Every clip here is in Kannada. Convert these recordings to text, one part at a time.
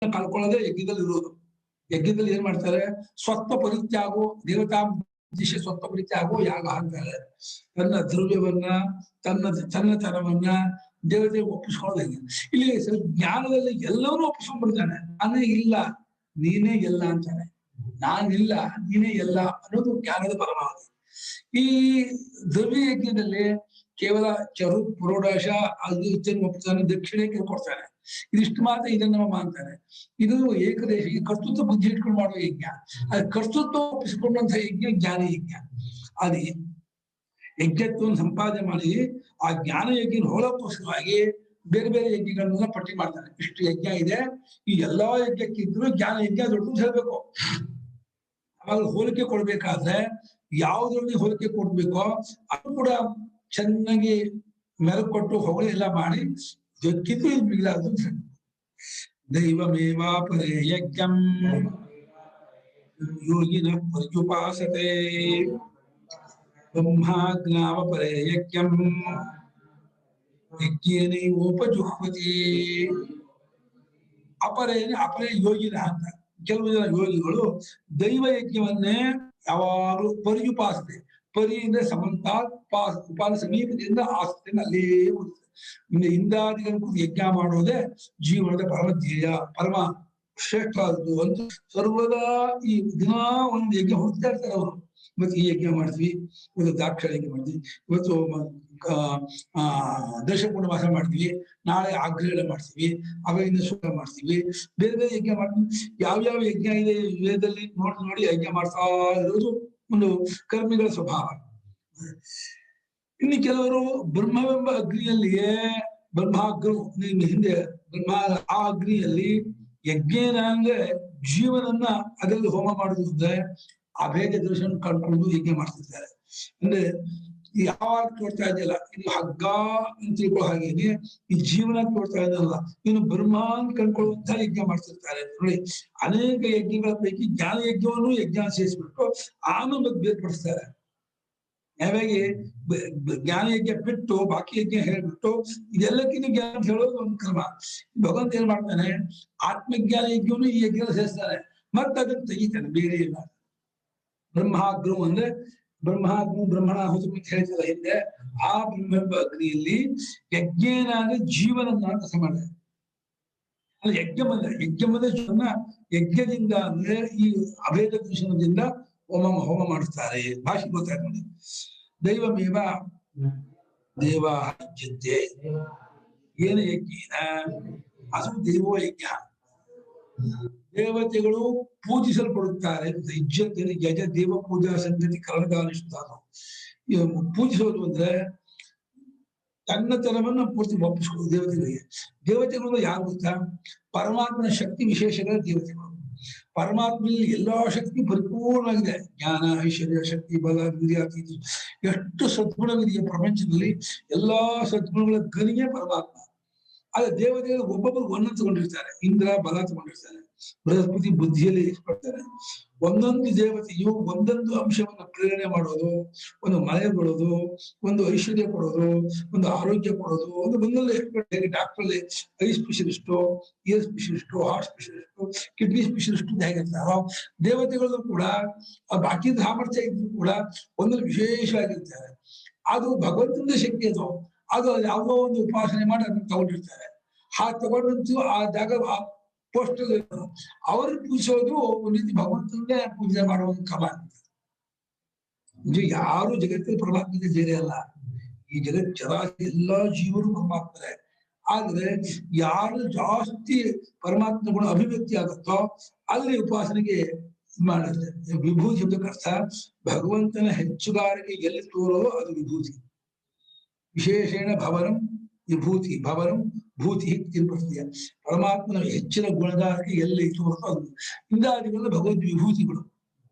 ಕಳ್ಕೊಳ್ಳೋದೇ ಯಜ್ಞದಲ್ಲಿ ಇರೋದು. ಯಜ್ಞದಲ್ಲಿ ಏನ್ ಮಾಡ್ತಾರೆ, ಸ್ವತ್ವ ಪರಿತ್ಯಾಗೋ ದೇವತಾ ದಿಶೆ ಸ್ವತ್ವ ಪರಿತ್ಯಾಗೋ ಯಾಗ ಅಂತಾರೆ. ತನ್ನ ದ್ರವ್ಯವನ್ನ ತನ್ನ ತನವನ್ನ ದೇವತೆಗೆ ಒಪ್ಪಿಸ್ಕೊಳ್ಳೋದು. ಇಲ್ಲಿ ಜ್ಞಾನದಲ್ಲಿ ಎಲ್ಲವನ್ನೂ ಒಪ್ಪಿಸ್ಕೊಂಡ್ಬಿಡ್ತಾನೆ. ನಾನೇ ಇಲ್ಲ ನೀನೇ ಎಲ್ಲ ಅಂತಾನೆ. ನಾನಿಲ್ಲ ನೀನೇ ಎಲ್ಲ ಅನ್ನೋದು ಜ್ಞಾನದ ಪರಮಾವಧಿ. ಈ ದ್ರವ್ಯ ಯಜ್ಞದಲ್ಲಿ ಕೇವಲ ಚರು ಪುರೋಡಾಶ ಅದು ಒಪ್ಪಿಸ್ತಾನೆ, ದಕ್ಷಿಣೆ ಕೊಡ್ತಾನೆ. ಇದಿಷ್ಟು ಮಾತ್ರ ಇದನ್ನ ಅಂತಾನೆ. ಇದು ಏಕದೇಶ, ಈ ಕರ್ತೃತ್ವ ಬುದ್ಧಿ ಇಟ್ಕೊಂಡು ಮಾಡುವ ಯಜ್ಞ. ಅದು ಕರ್ತೃತ್ವ ಒಪ್ಪಿಸಿಕೊಂಡಂತಹ ಯಜ್ಞ ಜ್ಞಾನ ಯಜ್ಞ. ಅದು ಯಜ್ಞತ್ವವನ್ನು ಸಂಪಾದನೆ ಮಾಡಿ ಆ ಜ್ಞಾನ ಯಜ್ಞ ಹೋಲಕ್ಕೋಸ್ಕರವಾಗಿ ಬೇರೆ ಬೇರೆ ಯಜ್ಞಗಳನ್ನೆಲ್ಲ ಪಟ್ಟಿ ಮಾಡ್ತಾನೆ. ಇಷ್ಟು ಯಜ್ಞ ಇದೆ, ಈ ಎಲ್ಲಾ ಯಜ್ಞಕ್ಕಿದ್ರು ಜ್ಞಾನ ಯಜ್ಞ ದೊಡ್ಡದು ಹೇಳ್ಬೇಕು. ಅವಾಗ ಹೋಲಿಕೆ ಕೊಡ್ಬೇಕಾದ್ರೆ ಯಾವ್ದ್ರಲ್ಲಿ ಹೋಲಿಕೆ ಕೊಡ್ಬೇಕೋ ಅದು ಕೂಡ ಚೆನ್ನಾಗಿ ಮೆಲುಕೊಟ್ಟು ಹೊಗಳಿ ಎಲ್ಲ ಮಾಡಿ ಜೊಕ್ಕಿದ್ದು ಮಿಗಿಲಾದ್ರು ದೈವಮೇವಾಪರೇ ಯಜ್ಞಂ ಯೋಗಿನ ಪರ್ಯುಪಾಸತೆ ಬ್ರಹ್ಮಾಜ್ಞಾವಪರೇ ಯಜ್ಞಂ ಯಜ್ಞೇನೈವೋಪಜುಹ್ವತಿ. ಅಪರೇ ಯೋಗಿನ ಅಂತ. ಕೆಲವು ಜನ ಯೋಗಿಗಳು ದೈವ ಯಜ್ಞವನ್ನೇ ಯಾವಾಗಲೂ ಪರ್ಯುಪಾಸತೆ, ಪರಿ ಅಂದ್ರೆ ಸಮಂತ ಉಪಾನ ಸಮೀಪದಿಂದ ಆಸಕ್ತಿಯನ್ನು ಅಲ್ಲೇ ಕೊಡುತ್ತೆ. ಇನ್ನು ಇಂದಾದಿಗಳು ಯಜ್ಞ ಮಾಡೋದೇ ಜೀವನದ ಪರಮ ಧ್ಯೇಯ, ಪರಮ ಶ್ರೇಷ್ಠವಾದದ್ದು ಅಂತ ಸರ್ವದಾ ಈ ದಿನ ಒಂದು ಯಜ್ಞ ಹುಡುಕ್ತಾ ಇರ್ತಾರೆ ಅವರು. ಇವತ್ತು ಈ ಯಜ್ಞ ಮಾಡ್ತೀವಿ, ಇವತ್ತು ದಾಕ್ಷಾಯ ಯಜ್ಞ ಮಾಡ್ತೀವಿ, ಇವತ್ತು ದಶಪೂರ್ಣವಾಸ ಮಾಡ್ತೀವಿ, ನಾಳೆ ಆಗ್ರಹ ಮಾಡ್ತೀವಿ, ಅವೆಯಿಂದ ಸೂಕ್ತ ಮಾಡ್ತೀವಿ, ಬೇರೆ ಬೇರೆ ಯಜ್ಞ ಮಾಡ್ತೀವಿ. ಯಾವ್ಯಾವ ಯಜ್ಞ ಇದೆ ವೇದದಲ್ಲಿ ನೋಡಿ ಯಜ್ಞ ಮಾಡ್ತಾ ಇರೋದು ಒಂದು ಕರ್ಮಿಗಳ ಸ್ವಭಾವ. ಇನ್ನು ಕೆಲವರು ಬ್ರಹ್ಮವೆಂಬ ಅಗ್ನಿಯಲ್ಲಿಯೇ ಬ್ರಹ್ಮಾಗ್ರ ಹಿಂದೆ ಬ್ರಹ್ಮ ಆ ಅಗ್ನಿಯಲ್ಲಿ ಯಜ್ಞೇನ ಅಂದ್ರೆ ಜೀವನನ್ನ ಅದರಲ್ಲಿ ಹೋಮ ಮಾಡುದು ಅಂದ್ರೆ ಅಭೇದ ದರ್ಶನ ಕಂಡುಕೊಂಡು ಯಜ್ಞ ಮಾಡ್ತಿರ್ತಾರೆ. ಅಂದ್ರೆ ಯಾವಾಗ ತೋರ್ತಾ ಇದೆಯಲ್ಲ ಇದು ಹಗ್ಗ ಅಂತ ತಿಳ್ಕೊಳ್ಳೋ ಹಾಗೇನೆ ಈ ಜೀವನ ತೋರ್ತಾ ಇದೆಯಲ್ಲ ಇನ್ನು ಬ್ರಹ್ಮ ಅಂತ ಕಂಡ್ಕೊಳ್ಳುವಂತ ಯಜ್ಞ ಮಾಡ್ತಿರ್ತಾರೆ ನೋಡಿ. ಅನೇಕ ಯಜ್ಞಗಳ ಪೈಕಿ ಜ್ಞಾನ ಯಜ್ಞವನ್ನು ಯಜ್ಞ ಸೇರಿಸ್ಬಿಟ್ಟು ಆಮೇಲೆ ಬೇರ್ಪಡಿಸ್ತಾರೆ. ಹಾಗಾಗಿ ಜ್ಞಾನ ಯಜ್ಞ ಬಿಟ್ಟು ಬಾಕಿ ಯಜ್ಞ ಹೇಳ್ಬಿಟ್ಟು ಇದೆಲ್ಲಕ್ಕಿಂತ ಜ್ಞಾನ ಅಂತ ಹೇಳೋದು ಒಂದು ಕ್ರಮ. ಭಗವಂತ ಏನ್ ಮಾಡ್ತಾನೆ, ಆತ್ಮಜ್ಞಾನ ಯಜ್ಞವನ್ನು ಈ ಯಜ್ಞ ಸೇರಿಸ್ತಾನೆ, ಮತ್ತೆ ಅದನ್ನು ತೆಗಿತಾನೆ, ಬೇರೆ ಇಲ್ಲ. ಬ್ರಹ್ಮಾಗ್ನು ಅಂದ್ರೆ ಬ್ರಹ್ಮಾಗ್ನು ಬ್ರಹ್ಮಣಾಹುತಿ ಅಂತ ಹೇಳ್ತಲ್ಲ ಹಿಂದೆ, ಆ ಬ್ರಹ್ಮೆಂಬ ಅಗ್ನಿಯಲ್ಲಿ ಯಜ್ಞೇನ ಅಂದ್ರೆ ಜೀವನನ್ನ ಕೆಲಸ ಮಾಡಿದೆ. ಅಲ್ಲಿ ಯಜ್ಞ ಜೀವನ ಯಜ್ಞದಿಂದ ಅಂದ್ರೆ ಈ ಅಭೇದ ದರ್ಶನದಿಂದ ಹೋಮ ಮಾಡಿಸ್ತಾರೆ. ಭಾಷೆ ಗೊತ್ತಾಯ್ತು ನೋಡಿ. ದೈವಮೇವ ದೇವ ಯಜ್ಞತೆ ಏನ ಯಜ್ಞೇನ ಅದು ದೇವೋ ಯಜ್ಞ. ದೇವತೆಗಳು ಪೂಜಿಸಲ್ಪಡುತ್ತಾರೆ. ಯಜ ದೇವ ಪೂಜಾ ಸಂಗತಿ ಕರಣಗಾನಿಷ್ಠ. ಪೂಜಿಸೋದು ಅಂದ್ರೆ ತನ್ನತನವನ್ನು ಪೂರ್ತಿ ಒಪ್ಪಿಸ್ಕೊಳ್ಳೋದು ದೇವತೆಗಳಿಗೆ. ದೇವತೆಗಳು ಯಾರು ಗೊತ್ತಾ, ಪರಮಾತ್ಮನ ಶಕ್ತಿ ವಿಶೇಷಗಳ ದೇವತೆಗಳು. ಪರಮಾತ್ಮನಲ್ಲಿ ಎಲ್ಲಾ ಶಕ್ತಿ ಪರಿಪೂರ್ಣವಾಗಿದೆ. ಜ್ಞಾನ, ಐಶ್ವರ್ಯ, ಶಕ್ತಿ, ಬಲ, ವೀರ್ಯ, ಎಷ್ಟು ಸದ್ಗುಣವಿದೆಯಾ ಪ್ರಪಂಚದಲ್ಲಿ, ಎಲ್ಲಾ ಸದ್ಗುಣಗಳ ಗನಿಗೆ ಪರಮಾತ್ಮ. ಆದ್ರೆ ದೇವತೆಗಳು ಒಬ್ಬೊಬ್ಬರು ಒಂದೊಂದು ತಗೊಂಡಿರ್ತಾರೆ. ಇಂದ್ರ ಬಲ ತಗೊಂಡಿರ್ತಾರೆ, ಬೃಹಸ್ಪತಿ ಬುದ್ಧಿಯಲ್ಲಿ ಇಷ್ಟಪಡ್ತಾರೆ. ಒಂದೊಂದು ದೇವತೆಯು ಒಂದೊಂದು ಅಂಶವನ್ನ ಪ್ರೇರಣೆ ಮಾಡೋದು, ಒಂದು ಮಳೆ ಕೊಡೋದು, ಒಂದು ಐಶ್ವರ್ಯ ಕೊಡೋದು, ಒಂದು ಆರೋಗ್ಯ ಕೊಡೋದು, ಒಂದೊಂದು ಎಕ್ಸ್ಪರ್ಟ್. ಡಾಕ್ಟರ್ ಅಲ್ಲಿ eye specialist, ear specialist, heart specialist, kidney specialist ಹೇಗಿರ್ತಾರೋ ದೇವತೆಗಳು ಕೂಡ ಬಾಕಿ ಸಾಮರ್ಥ್ಯ ಇದ್ರು ಕೂಡ ಒಂದೊಂದು ವಿಶೇಷವಾಗಿರ್ತಾರೆ. ಅದು ಭಗವಂತನ ಶಕ್ತಿ. ಅದು ಯಾವುದೋ ಒಂದು ಉಪಾಸನೆ ಮಾಡಿ ಅದನ್ನು ತಗೊಂಡಿರ್ತಾರೆ. ತಗೊಂಡಂತೂ ಆ ಜಾಗ ಪೋಸ್ಟ್ ಅವರು ಪೂಜಿಸೋದು ಒಂದು ರೀತಿ ಭಗವಂತನೇ ಪೂಜೆ ಮಾಡುವ ಒಂದು ಕ್ರಮ. ಯಾರು ಜಗತ್ತಿನ ಪರಮಾತ್ಮಕ್ಕೆ ಬೇರೆ ಅಲ್ಲ. ಈ ಜಗತ್ ಚರಾಚರ ಎಲ್ಲಾ ಜೀವರು ಪರಮಾತ್ಮರೇ. ಆದ್ರೆ ಯಾರು ಜಾಸ್ತಿ ಪರಮಾತ್ಮ ಗುಣ ಅಭಿವ್ಯಕ್ತಿ ಆಗುತ್ತೋ ಅಲ್ಲಿ ಉಪಾಸನೆಗೆ ಮಾಡುತ್ತೆ. ವಿಭೂತಿ ಅರ್ಥ ಭಗವಂತನ ಹೆಚ್ಚುಗಾರಿಕೆ ಎಲ್ಲಿ ತೋರೋದು ಅದು ವಿಭೂತಿ. ವಿಶೇಷಣ ಭವನಂ ವಿಭೂತಿ, ಭವನಂ ಭೂತಿ ತಿರುಪತಿಯ. ಪರಮಾತ್ಮನ ಹೆಚ್ಚಿನ ಗುಣಗಾರಿಕೆ ಎಲ್ಲಿ ತೋರುತ್ತೋ ಅದು. ಇಂದಾದಿಗಳು ಭಗವದ್ ವಿಭೂತಿಗಳು,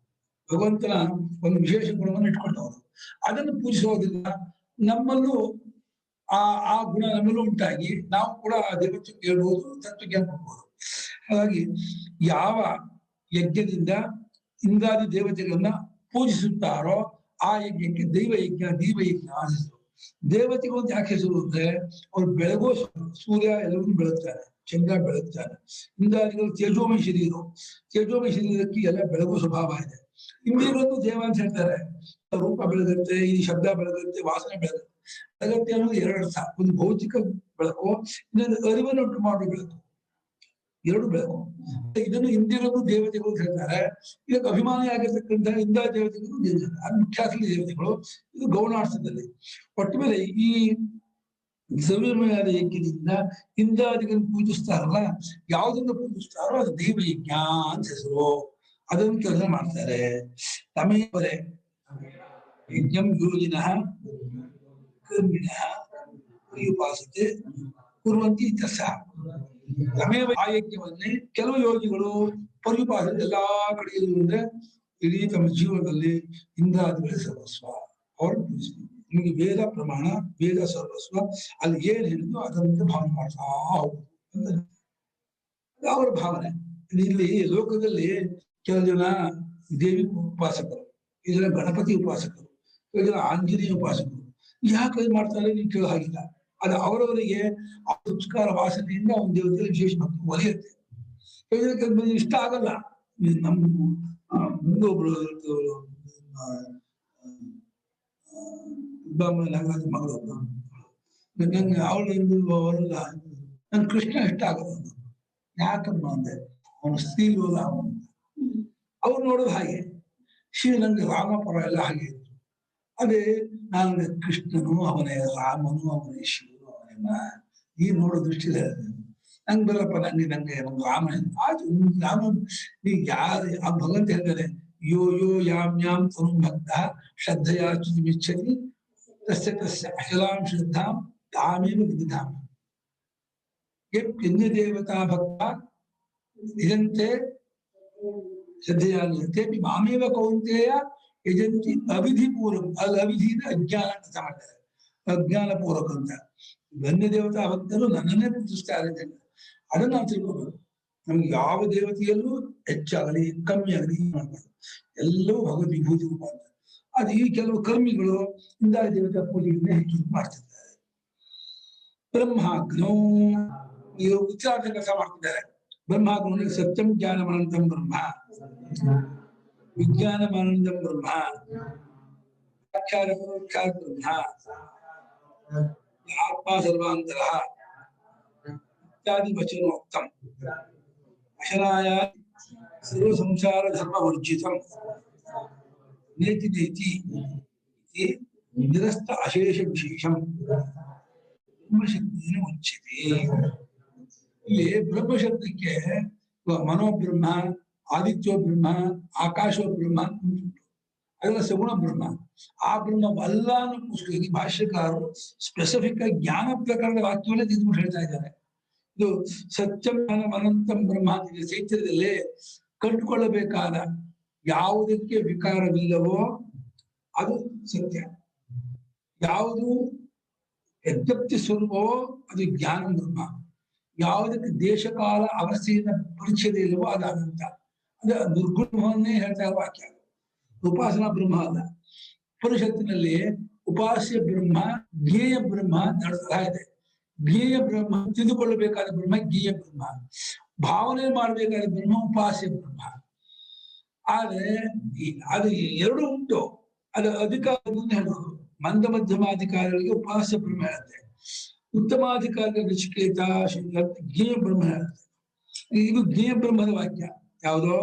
ಭಗವಂತನ ಒಂದು ವಿಶೇಷ ಗುಣವನ್ನು ಇಟ್ಕೊಂಡವರು. ಅದನ್ನು ಪೂಜಿಸೋದ್ರಿಂದ ನಮ್ಮಲ್ಲೂ ಆ ಗುಣ ನಮ್ಮಲ್ಲೂ ಉಂಟಾಗಿ ನಾವು ಕೂಡ ಆ ದೇವತೆ ಕೇಳಬಹುದು, ತತ್ವಜ್ಞಾನ ಕೊಡ್ಬೋದು. ಹಾಗಾಗಿ ಯಾವ ಯಜ್ಞದಿಂದ ಇಂದಾದಿ ದೇವತೆಗಳನ್ನ ಪೂಜಿಸುತ್ತಾರೋ ಆ ಯಜ್ಞಕ್ಕೆ ದೈವ ಯಜ್ಞ ಹೆಸರು. ದೇವತೆಗಳು ಯಾಕೆ ಹೆಸರು ಅಂದ್ರೆ ಅವ್ರು ಬೆಳಗೋ ಸೂರ್ಯ ಎಲ್ಲವನ್ನೂ ಬೆಳಗ್ತಾರೆ. ಚಂದ್ರ ಬೆಳಗ್ತಾನೆ. ಇಂದ್ರಾದಿಗಳು ತೇಜೋಮಯ ಶರೀರ, ತೇಜೋಮಯ ಶರೀರಕ್ಕೆ ಎಲ್ಲ ಬೆಳಗು ಸ್ವಭಾವ ಇದೆ. ಇಂದ್ರಿಯಗಳನ್ನು ದೇವ ಅಂತ ಹೇಳ್ತಾರೆ. ರೂಪ ಬೆಳಗುತ್ತೆ, ಈ ಶಬ್ದ ಬೆಳಗುತ್ತೆ, ವಾಸನೆ ಬೆಳಗುತ್ತೆ. ಬೆಳಗತ್ತೆ ಅನ್ನೋದು ಎರಡು ಅರ್ಥ. ಒಂದು ಭೌತಿಕ ಬೆಳಕು, ಇನ್ನೊಂದು ಅರಿವನ್ನು ಉಂಟು ಮಾಡುವ ಬೆಳಕು. ಎರಡು ಬೆಳಕು. ಇದನ್ನು ಇಂದ್ರಿಯಗಳನ್ನು ದೇವತೆಗಳು ಹೇಳ್ತಾರೆ. ಇದಕ್ಕೆ ಅಭಿಮಾನಿಯಾಗಿರ್ತಕ್ಕಂಥ ಇಂದ್ರ ದೇವತೆಗಳು ದೇವತೆ, ಅದು ಮುಖ್ಯಾಸಲಿ ದೇವತೆಗಳು. ಇದು ಗೌಣಾರ್ಥದಲ್ಲಿ. ಒಟ್ಟ ಮೇಲೆ ಈ ಸವಿಮಯಾದ ಯಜ್ಞದಿಂದ ಇಂದ್ರಾದಿಗಳನ್ನು ಪೂಜಿಸ್ತಾರಲ್ಲ, ಯಾವುದನ್ನು ಪೂಜಿಸ್ತಾರೋ ಅದು ದೇವಯಜ್ಞ ಅಂತ ಹೆಸರು. ಅದನ್ನು ಕೆಲಸ ಮಾಡ್ತಾರೆ. ತಮೇವರೆ ಯಜ್ಞಂ ಯೋಗಿನಃ ಕರ್ಮಿಣಃ ಉಪಾಸತೆ ಕುರ್ವಂತಿ ತಸ. ತಮೇವ ಆ ಯಜ್ಞವನ್ನೇ ಕೆಲವು ಯೋಗಿಗಳು ಪರ್ಯುಪಾಸನೆ ಎಲ್ಲಾ ಕಡೆಯಲ್ಲೂ ಅಂದ್ರೆ ಇಡೀ ತಮ್ಮ ಜೀವನದಲ್ಲಿ ಇಂದ್ರಾದಿಗಳೇ ಸರ್ವಸ್ವ ಅವರು ಪೂಜಿಸ್ತಾರೆ. ನಿಮಗೆ ವೇದ ಪ್ರಮಾಣ, ವೇದ ಸರ್ವಸ್ವ, ಅಲ್ಲಿ ಏನ್ ಹೇಳಿದ್ರು ಅದರಿಂದ ಭಾವನೆ ಮಾಡ್ತಾ ಹೋಗುದು ಅಂತ ಅವರ ಭಾವನೆ. ಇಲ್ಲಿ ಲೋಕದಲ್ಲಿ ಕೆಲವು ಜನ ದೇವಿ ಉಪಾಸಕರು, ಕೆಲವು ಜನ ಗಣಪತಿ ಉಪಾಸಕರು, ಕೆಲವು ಜನ ಆಂಜನೇಯ ಉಪಾಸಕರು. ಯಾಕೆ ಮಾಡ್ತಾರೆ ನೀವು ಕೇಳೋ ಹಾಗಿಲ್ಲ. ಅದು ಅವರವರಿಗೆ ಆ ಸಂಸ್ಕಾರ ವಾಸನೆಯಿಂದ ಒಂದು ದೇವತೆಯಲ್ಲಿ ವಿಶೇಷ ಭಕ್ತಿ ಒಲಿಯುತ್ತೆ. ಕೆಲವು ಜನ ಇಷ್ಟ ಆಗಲ್ಲ. ನಮ್ಮ ಮುಂದೊಬ್ರು ನಾಗರಾಜ ಮಗಳು ನಂಗೆ ಅವಳೆಲ್ಲ ನನ್ ಕೃಷ್ಣ ಇಷ್ಟ ಆಗಲ್ಲ. ಯಾಕಮ್ಮ ಅಂದೆ, ಅವನು ಸ್ತ್ರೀ ಲೋಲ ಅವನು. ಅವ್ರು ನೋಡೋದು ಹಾಗೆ. ನಂಗೆ ರಾಮಪುರ ಎಲ್ಲ ಹಾಗೆ ಇತ್ತು. ಅದೇ ನಾನು ಕೃಷ್ಣನು ಅವನೇ, ರಾಮನು ಅವನೇ, ಶಿವನು ಅವನೇ. ಈ ನೋಡೋ ದೃಷ್ಟಿ ನಂಗೆ ಬರಲ್ಲಪ್ಪ, ನಂಗೆ ರಾಮ ಆಯ್ತು. ರಾಮ ಈಗ ಯಾರು ಆ ಭಗವಂತ ಹೇಳ್ತಾರೆ, ಯೋ ಯೋ ಯಾಮ್ ಯಾಮ್ ತನು ಭಕ್ತ ಶ್ರದ್ಧೆಯ ಮಿಚ್ಚತಿ ತಸ್ಯ ತಸ್ಯ ಅಚಲಾಂ ಶ್ರದ್ಧಾಂ ತಾಮೇವ ವಿದಿಧಾಮ. ಯನ್ಯ ದೇವತಾ ಭಕ್ತ ಯಜಂತೆ ಶ್ರದ್ಧೆಯಾಗುತ್ತೆ ಮಾಮೇವ ಕೌಂತೆಯ ಯಜಂತಿ ಅವಿಧಿಪೂರ್ವಕ. ಅಲ್ಲಿ ಅವಿಧಿನ ಅಜ್ಞಾನ ಅಂತ ಮಾಡ್ತಾರೆ, ಅಜ್ಞಾನ ಪೂರ್ವಕ ಅಂತ. ಗಣ್ಯ ದೇವತಾ ಭಕ್ತರು ನನ್ನನ್ನೇ ಪೂಜಿಸ್ತಾರೆ. ಅದನ್ನ ನಾವು ತಿಳ್ಕೋಬೇಕು. ನಮ್ಗೆ ಯಾವ ದೇವತೆಯಲ್ಲೂ ಹೆಚ್ಚಾಗಲಿ ಕಮ್ಮಿ ಆಗಲಿ ಮಾಡ್ಬಾರ್ದು. ಎಲ್ಲವೂ ಭಗವದ್ ವಿಭೂತಿ ರೂಪ ಅಂತ. ಅದು ಈ ಕೆಲವು ಕರ್ಮಿಗಳು ಇಂದ ದೇವತಾ ಪೂಜೆಯನ್ನೇ ಹೆಚ್ಚು ಮಾಡ್ತಿದ್ದಾರೆ. ಬ್ರಹ್ಮಾಗ್ನೋ ಉಚ್ಚಾರಣ ಕೆಲಸ ಮಾಡ್ತಿದ್ದಾರೆ. ಬ್ರಹ್ಮಾಗ್ನಿಗೆ ಸತ್ಯಂ ಜ್ಞಾನಮಾನಂದಂ ಬ್ರಹ್ಮ, ವಿಜ್ಞಾನಮಾನಂದಂ ಬ್ರಹ್ಮ, ಸಾಕ್ಷಾತ್ ಪರೋಕ್ಷಾತ್ ಬ್ರಹ್ಮ, ಆತ್ಮ ಸರ್ವಾಂತರ ಇತ್ಯಾದಿ ವಚನೋಕ್ತಂ ಅಶನಾಯ ಸರ್ವ ಸಂಸಾರ ಧರ್ಮ ವರ್ಜಿತಂ ನೇತಿ ನೇತಿ ನಿರಸ್ತ ಅಶೇಷ ವಿಶೇಷಂ ಬ್ರಹ್ಮಶಬ್ದೇನ ಉಚ್ಯತೆ. ಇಲ್ಲಿ ಬ್ರಹ್ಮಶಬ್ದಕ್ಕೆ ಮನೋಬ್ರಹ್ಮ, ಆದಿತ್ಯೋ ಬ್ರಹ್ಮ, ಆಕಾಶೋ ಬ್ರಹ್ಮ ಉಂಟು. ಅದೆಲ್ಲ ಸಗುಣ ಬ್ರಹ್ಮ. ಆ ಬ್ರಹ್ಮವಲ್ಲ ಅನ್ನೋಕ್ಕೋಸ್ಕರ ಭಾಷ್ಯಕಾರರು ಸ್ಪೆಸಿಫಿಕ್ ಆಗಿ ಜ್ಞಾನ ಪ್ರಕಾರದ ವಾಕ್ಯವನ್ನೇ ತಿದ್ದುಬಿಟ್ಟು ಹೇಳ್ತಾ ಇದ್ದಾರೆ. ಇದು ಸತ್ಯಂ ಅನಂತಂ ಬ್ರಹ್ಮ ಅಂತಿದೆ. ಚೈತ್ಯದಲ್ಲೇ ಕಂಡುಕೊಳ್ಳಬೇಕಾದ ಯಾವುದಕ್ಕೆ ವಿಕಾರವಿಲ್ಲವೋ ಅದು ಸತ್ಯ, ಯಾವುದು ಯಜ್ಞಪ್ತಿ ಸ್ವರೂಪವೋ ಅದು ಜ್ಞಾನ ಬ್ರಹ್ಮ, ಯಾವುದಕ್ಕೆ ದೇಶಕಾಲ ಅವಸ್ಥೆಯಿಂದ ಪರಿಚಯ ಇಲ್ಲವೋ ಅದು ಅನಂತ. ಅಂದ್ರೆ ನಿರ್ಗುಣವನ್ನೇ ಹೇಳ್ತಾ ಇರುವ ವಾಕ್ಯ. ಉಪಾಸನಾ ಬ್ರಹ್ಮ ಅಲ್ಲ. ಉಪನಿಷತ್ತಿನಲ್ಲಿ ಉಪಾಸ್ಯ ಬ್ರಹ್ಮ, ಜ್ಞೇಯ ಬ್ರಹ್ಮ ನಡೆಸ್ತಾ ಇದೆ. ಜ್ಞೇಯ ಬ್ರಹ್ಮ ತಿಳಿದುಕೊಳ್ಳಬೇಕಾದ ಬ್ರಹ್ಮ ಜ್ಞೇಯ ಬ್ರಹ್ಮ, ಭಾವನೆ ಮಾಡಬೇಕಾದ ಬ್ರಹ್ಮ ಉಪಾಸ್ಯ ಬ್ರಹ್ಮ. ಆದ್ರೆ ಅದು ಎರಡು ಉಂಟು. ಅದು ಅಧಿಕಾರದಿಂದ ಹೇಳೋದು. ಮಂದ ಮಧ್ಯಮಾಧಿಕಾರಿಗಳಿಗೆ ಉಪಾಸ್ಯ ಬ್ರಹ್ಮ ಹೇಳುತ್ತೆ, ಉತ್ತಮಾಧಿಕಾರಿಗಳ ಋಷಿಕೇತ ಜ್ಞೇಯ ಬ್ರಹ್ಮ ಹೇಳುತ್ತೆ. ಇದು ಜ್ಞೇಯ ಬ್ರಹ್ಮದ ವಾಕ್ಯ. ಯಾವುದೋ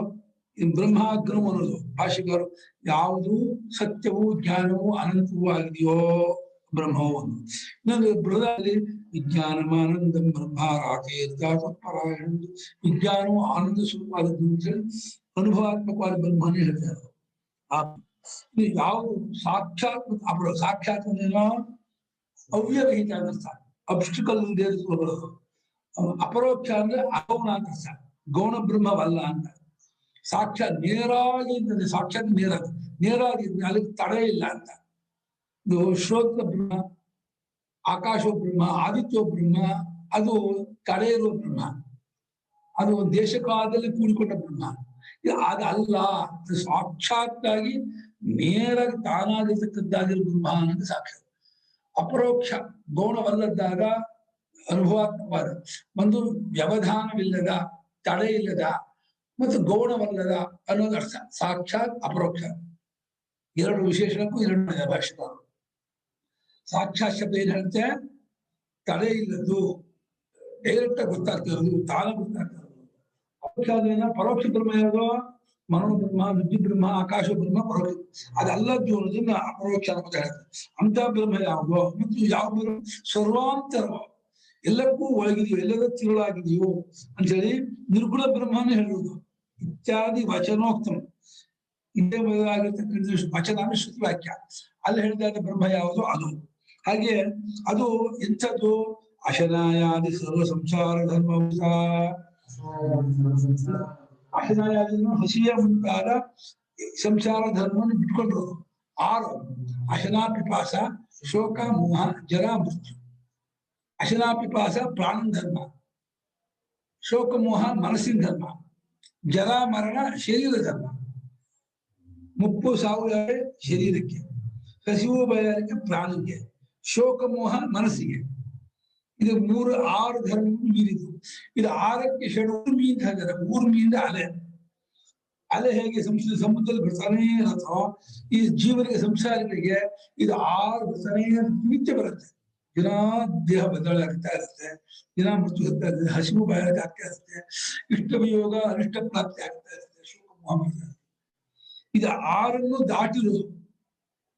ಬ್ರಹ್ಮಾಗ್ನೋ ಅನ್ನೋದು ಭಾಷೆಗಾರು ಯಾವುದು ಸತ್ಯವೂ ಜ್ಞಾನವೂ ಅನಂತವೂ ಆಗಿದೆಯೋ ಬ್ರಹ್ಮವು ಒಂದು. ಇನ್ನೊಂದು ಬೃಹದಲ್ಲಿ ವಿಜ್ಞಾನಮಾನಂದಂ ಬ್ರಹ್ಮ ರಾಕೇರ್ಪರಾಯಣ. ವಿಜ್ಞಾನವು ಆನಂದ ಸ್ವರೂಪವಾದದ್ದು ಅಂತ ಹೇಳಿ ಅನುಭವಾತ್ಮಕವಾದ ಬ್ರಹ್ಮನೇ ಹೇಳ್ತಾರೆ. ಆ ಯಾವುದು ಸಾಕ್ಷಾತ್ ಸಾಕ್ಷಾತ್ ಅಂದ್ರೇನೋ ಅವ್ಯವಹಿತ ಅಂತ, ಅಬ್ಸ್ಟಿಕಲ್ ಇಲ್ಲದೆ ಬರೋದು. ಅಪರೋಕ್ಷ ಅಂದ್ರೆ ಅಗೌಣ ಅಂತ, ಗೌಣ ಬ್ರಹ್ಮವಲ್ಲ ಅಂತ. ಸಾಕ್ಷಾತ್ ನೇರಾಗಿ ಇರ್ತದೆ, ಸಾಕ್ಷಾತ್ ನೇರಾಗಿ ಅದಕ್ಕೆ ತಡ ಇಲ್ಲ ಅಂತ. ಇದು ಶ್ರೋತ್ರ ಬ್ರಹ್ಮ, ಆಕಾಶೋ ಬ್ರಹ್ಮ, ಆದಿತ್ಯೋ ಬ್ರಹ್ಮ, ಅದು ತಡೆ ಇರುವ ಬ್ರಹ್ಮ, ಅದು ದೇಶಕಾಲದಲ್ಲಿ ಕೂಡಿಕೊಂಡ ಬ್ರಹ್ಮ. ಅದಲ್ಲ, ಸಾಕ್ಷಾತ್ತಾಗಿ ನೇರಾಗಿ ತಾನಾಗಿರ್ತಕ್ಕದ್ದಾಗಿರೋ ಬ್ರಹ್ಮ ಅನ್ನೋದು ಸಾಕ್ಷಾತ್. ಅಪರೋಕ್ಷ ಗೌಣವಲ್ಲದಾಗ ಅನುಭವಾತ್ಮಕವಾದ ಒಂದು ವ್ಯವಧಾನವಿಲ್ಲದ, ತಡೆ ಇಲ್ಲದ ಮತ್ತು ಗೌಣವಲ್ಲದ ಅನ್ನೋದು ಅರ್ಥ. ಸಾಕ್ಷಾತ್ ಅಪರೋಕ್ಷ ಎರಡು ವಿಶೇಷಣಕ್ಕೂ ಎರಡು ಭಾಷೆಗಳು. ಸಾಕ್ಷಾತ್ ಶಬ್ದ ಏನ್ ಹೇಳುತ್ತೆ? ತಡೆ ಇಲ್ಲದ್ದು, ಡೈರೆಕ್ಟ್ ಆಗಿ ಗೊತ್ತಾಗ್ತಿರೋದು, ತಾನೇ ಗೊತ್ತಾಗ್ತಿರೋದು. ಅಪರೋಕ್ಷ ಪರೋಕ್ಷ ಬ್ರಹ್ಮ ಯಾವುದು? ಮನೋಬ್ರಹ್ಮ, ವಿದ್ಯುತ್ ಬ್ರಹ್ಮ, ಆಕಾಶ ಬ್ರಹ್ಮ ಪರೋಕ್ಷ. ಅದಲ್ಲದ್ದು ಅನ್ನೋದನ್ನ ಅಪರೋಕ್ಷ ಅಂತ ಹೇಳ್ತಾರೆ. ಅಂತ ಬ್ರಹ್ಮ ಯಾವುದು? ಮತ್ತು ಯಾವ ಬ್ರಹ್ಮ? ಸರ್ವಾಂತರ, ಎಲ್ಲಕ್ಕೂ ಒಳಗಿದೆಯೋ, ಎಲ್ಲದ ತಿರುಳಾಗಿದೆಯೋ ಅಂತ ಹೇಳಿ ನಿರ್ಗುಣ ಬ್ರಹ್ಮನೇ ಹೇಳುವುದು. ಇತ್ಯಾದಿ ವಚನೋಕ್ತಂ, ಇದೇ ಮೊದಲಾಗಿರ್ತಕ್ಕಂಥ ವಚನ ಅಂದ್ರೆ ಶ್ರುತಿ ವಾಕ್ಯ. ಅಲ್ಲಿ ಹೇಳಿದ ಬ್ರಹ್ಮ ಯಾವುದು? ಅದು. ಹಾಗೆ ಅದು ಎಂಥದ್ದು? ಅಶನಾಯಾದಿ ಸರ್ವ ಸಂಸಾರ ಧರ್ಮ, ಅಶನಾಯಾದಿಯನ್ನು ಹಸಿಯ ಮುಂತಾದ ಸಂಸಾರ ಧರ್ಮವನ್ನು ಬಿಟ್ಕೊಂಡಿರೋದು. 6 ಅಶನಾ ಪಿಪಾಸ, ಶೋಕ, ಮೋಹ, ಜರ, ಮೃತ್ಯು. ಅಶನಾ ಪಿಪಾಸ ಪ್ರಾಣ ಧರ್ಮ, ಶೋಕ ಮೋಹ ಮನಸ್ಸಿನ ಧರ್ಮ, ಜರ ಮರಣ ಶರೀರ ಧರ್ಮ, ಮುಪ್ಪು ಸಾವು ಶರೀರಕ್ಕೆ, ಹಸಿವು ಬಯಲಿಗೆ ಪ್ರಾಣಿಗೆ, ಶೋಕ ಮೋಹ ಮನಸ್ಸಿಗೆ. ಇದು 6 ಧರ್ಮವನ್ನು ಮೀರಿದು. ಇದು 6ಕ್ಕೆ ಷಡು ಮೀನ್ ಹಾಕಿದ್ದಾರೆ. 3 ಮೀನಿಂದ ಅಲೆ ಹೇಗೆ ಸಮುದ್ರದಲ್ಲಿ ಬರ್ತಾನೆ ಇರುತ್ತೋ, ಈ ಜೀವನಿಗೆ ಸಂಸಾರಿಗಳಿಗೆ ಇದು 6 ಬರ್ತಾನೆ ನಿತ್ಯ ಬರುತ್ತೆ. ದಿನ ದೇಹ ಬದಲಾವಣೆ ಆಗ್ತಾ ಇರುತ್ತೆ, ದಿನ ಮೃತ್ಯು ಆಗ್ತಾ ಇರುತ್ತೆ, ಹಸಿವು ಬಾಯಾರಿಕೆ ಆಗ್ತಾ ಇರುತ್ತೆ, ಇಷ್ಟ ವಿಯೋಗ ಅನಿಷ್ಟ ಪ್ರಾಪ್ತಿ ಆಗ್ತಾ ಇರುತ್ತೆ, ಶೋಕ ಮೋಹ. ಇದು 6ನ್ನು ದಾಟಿರುವುದು.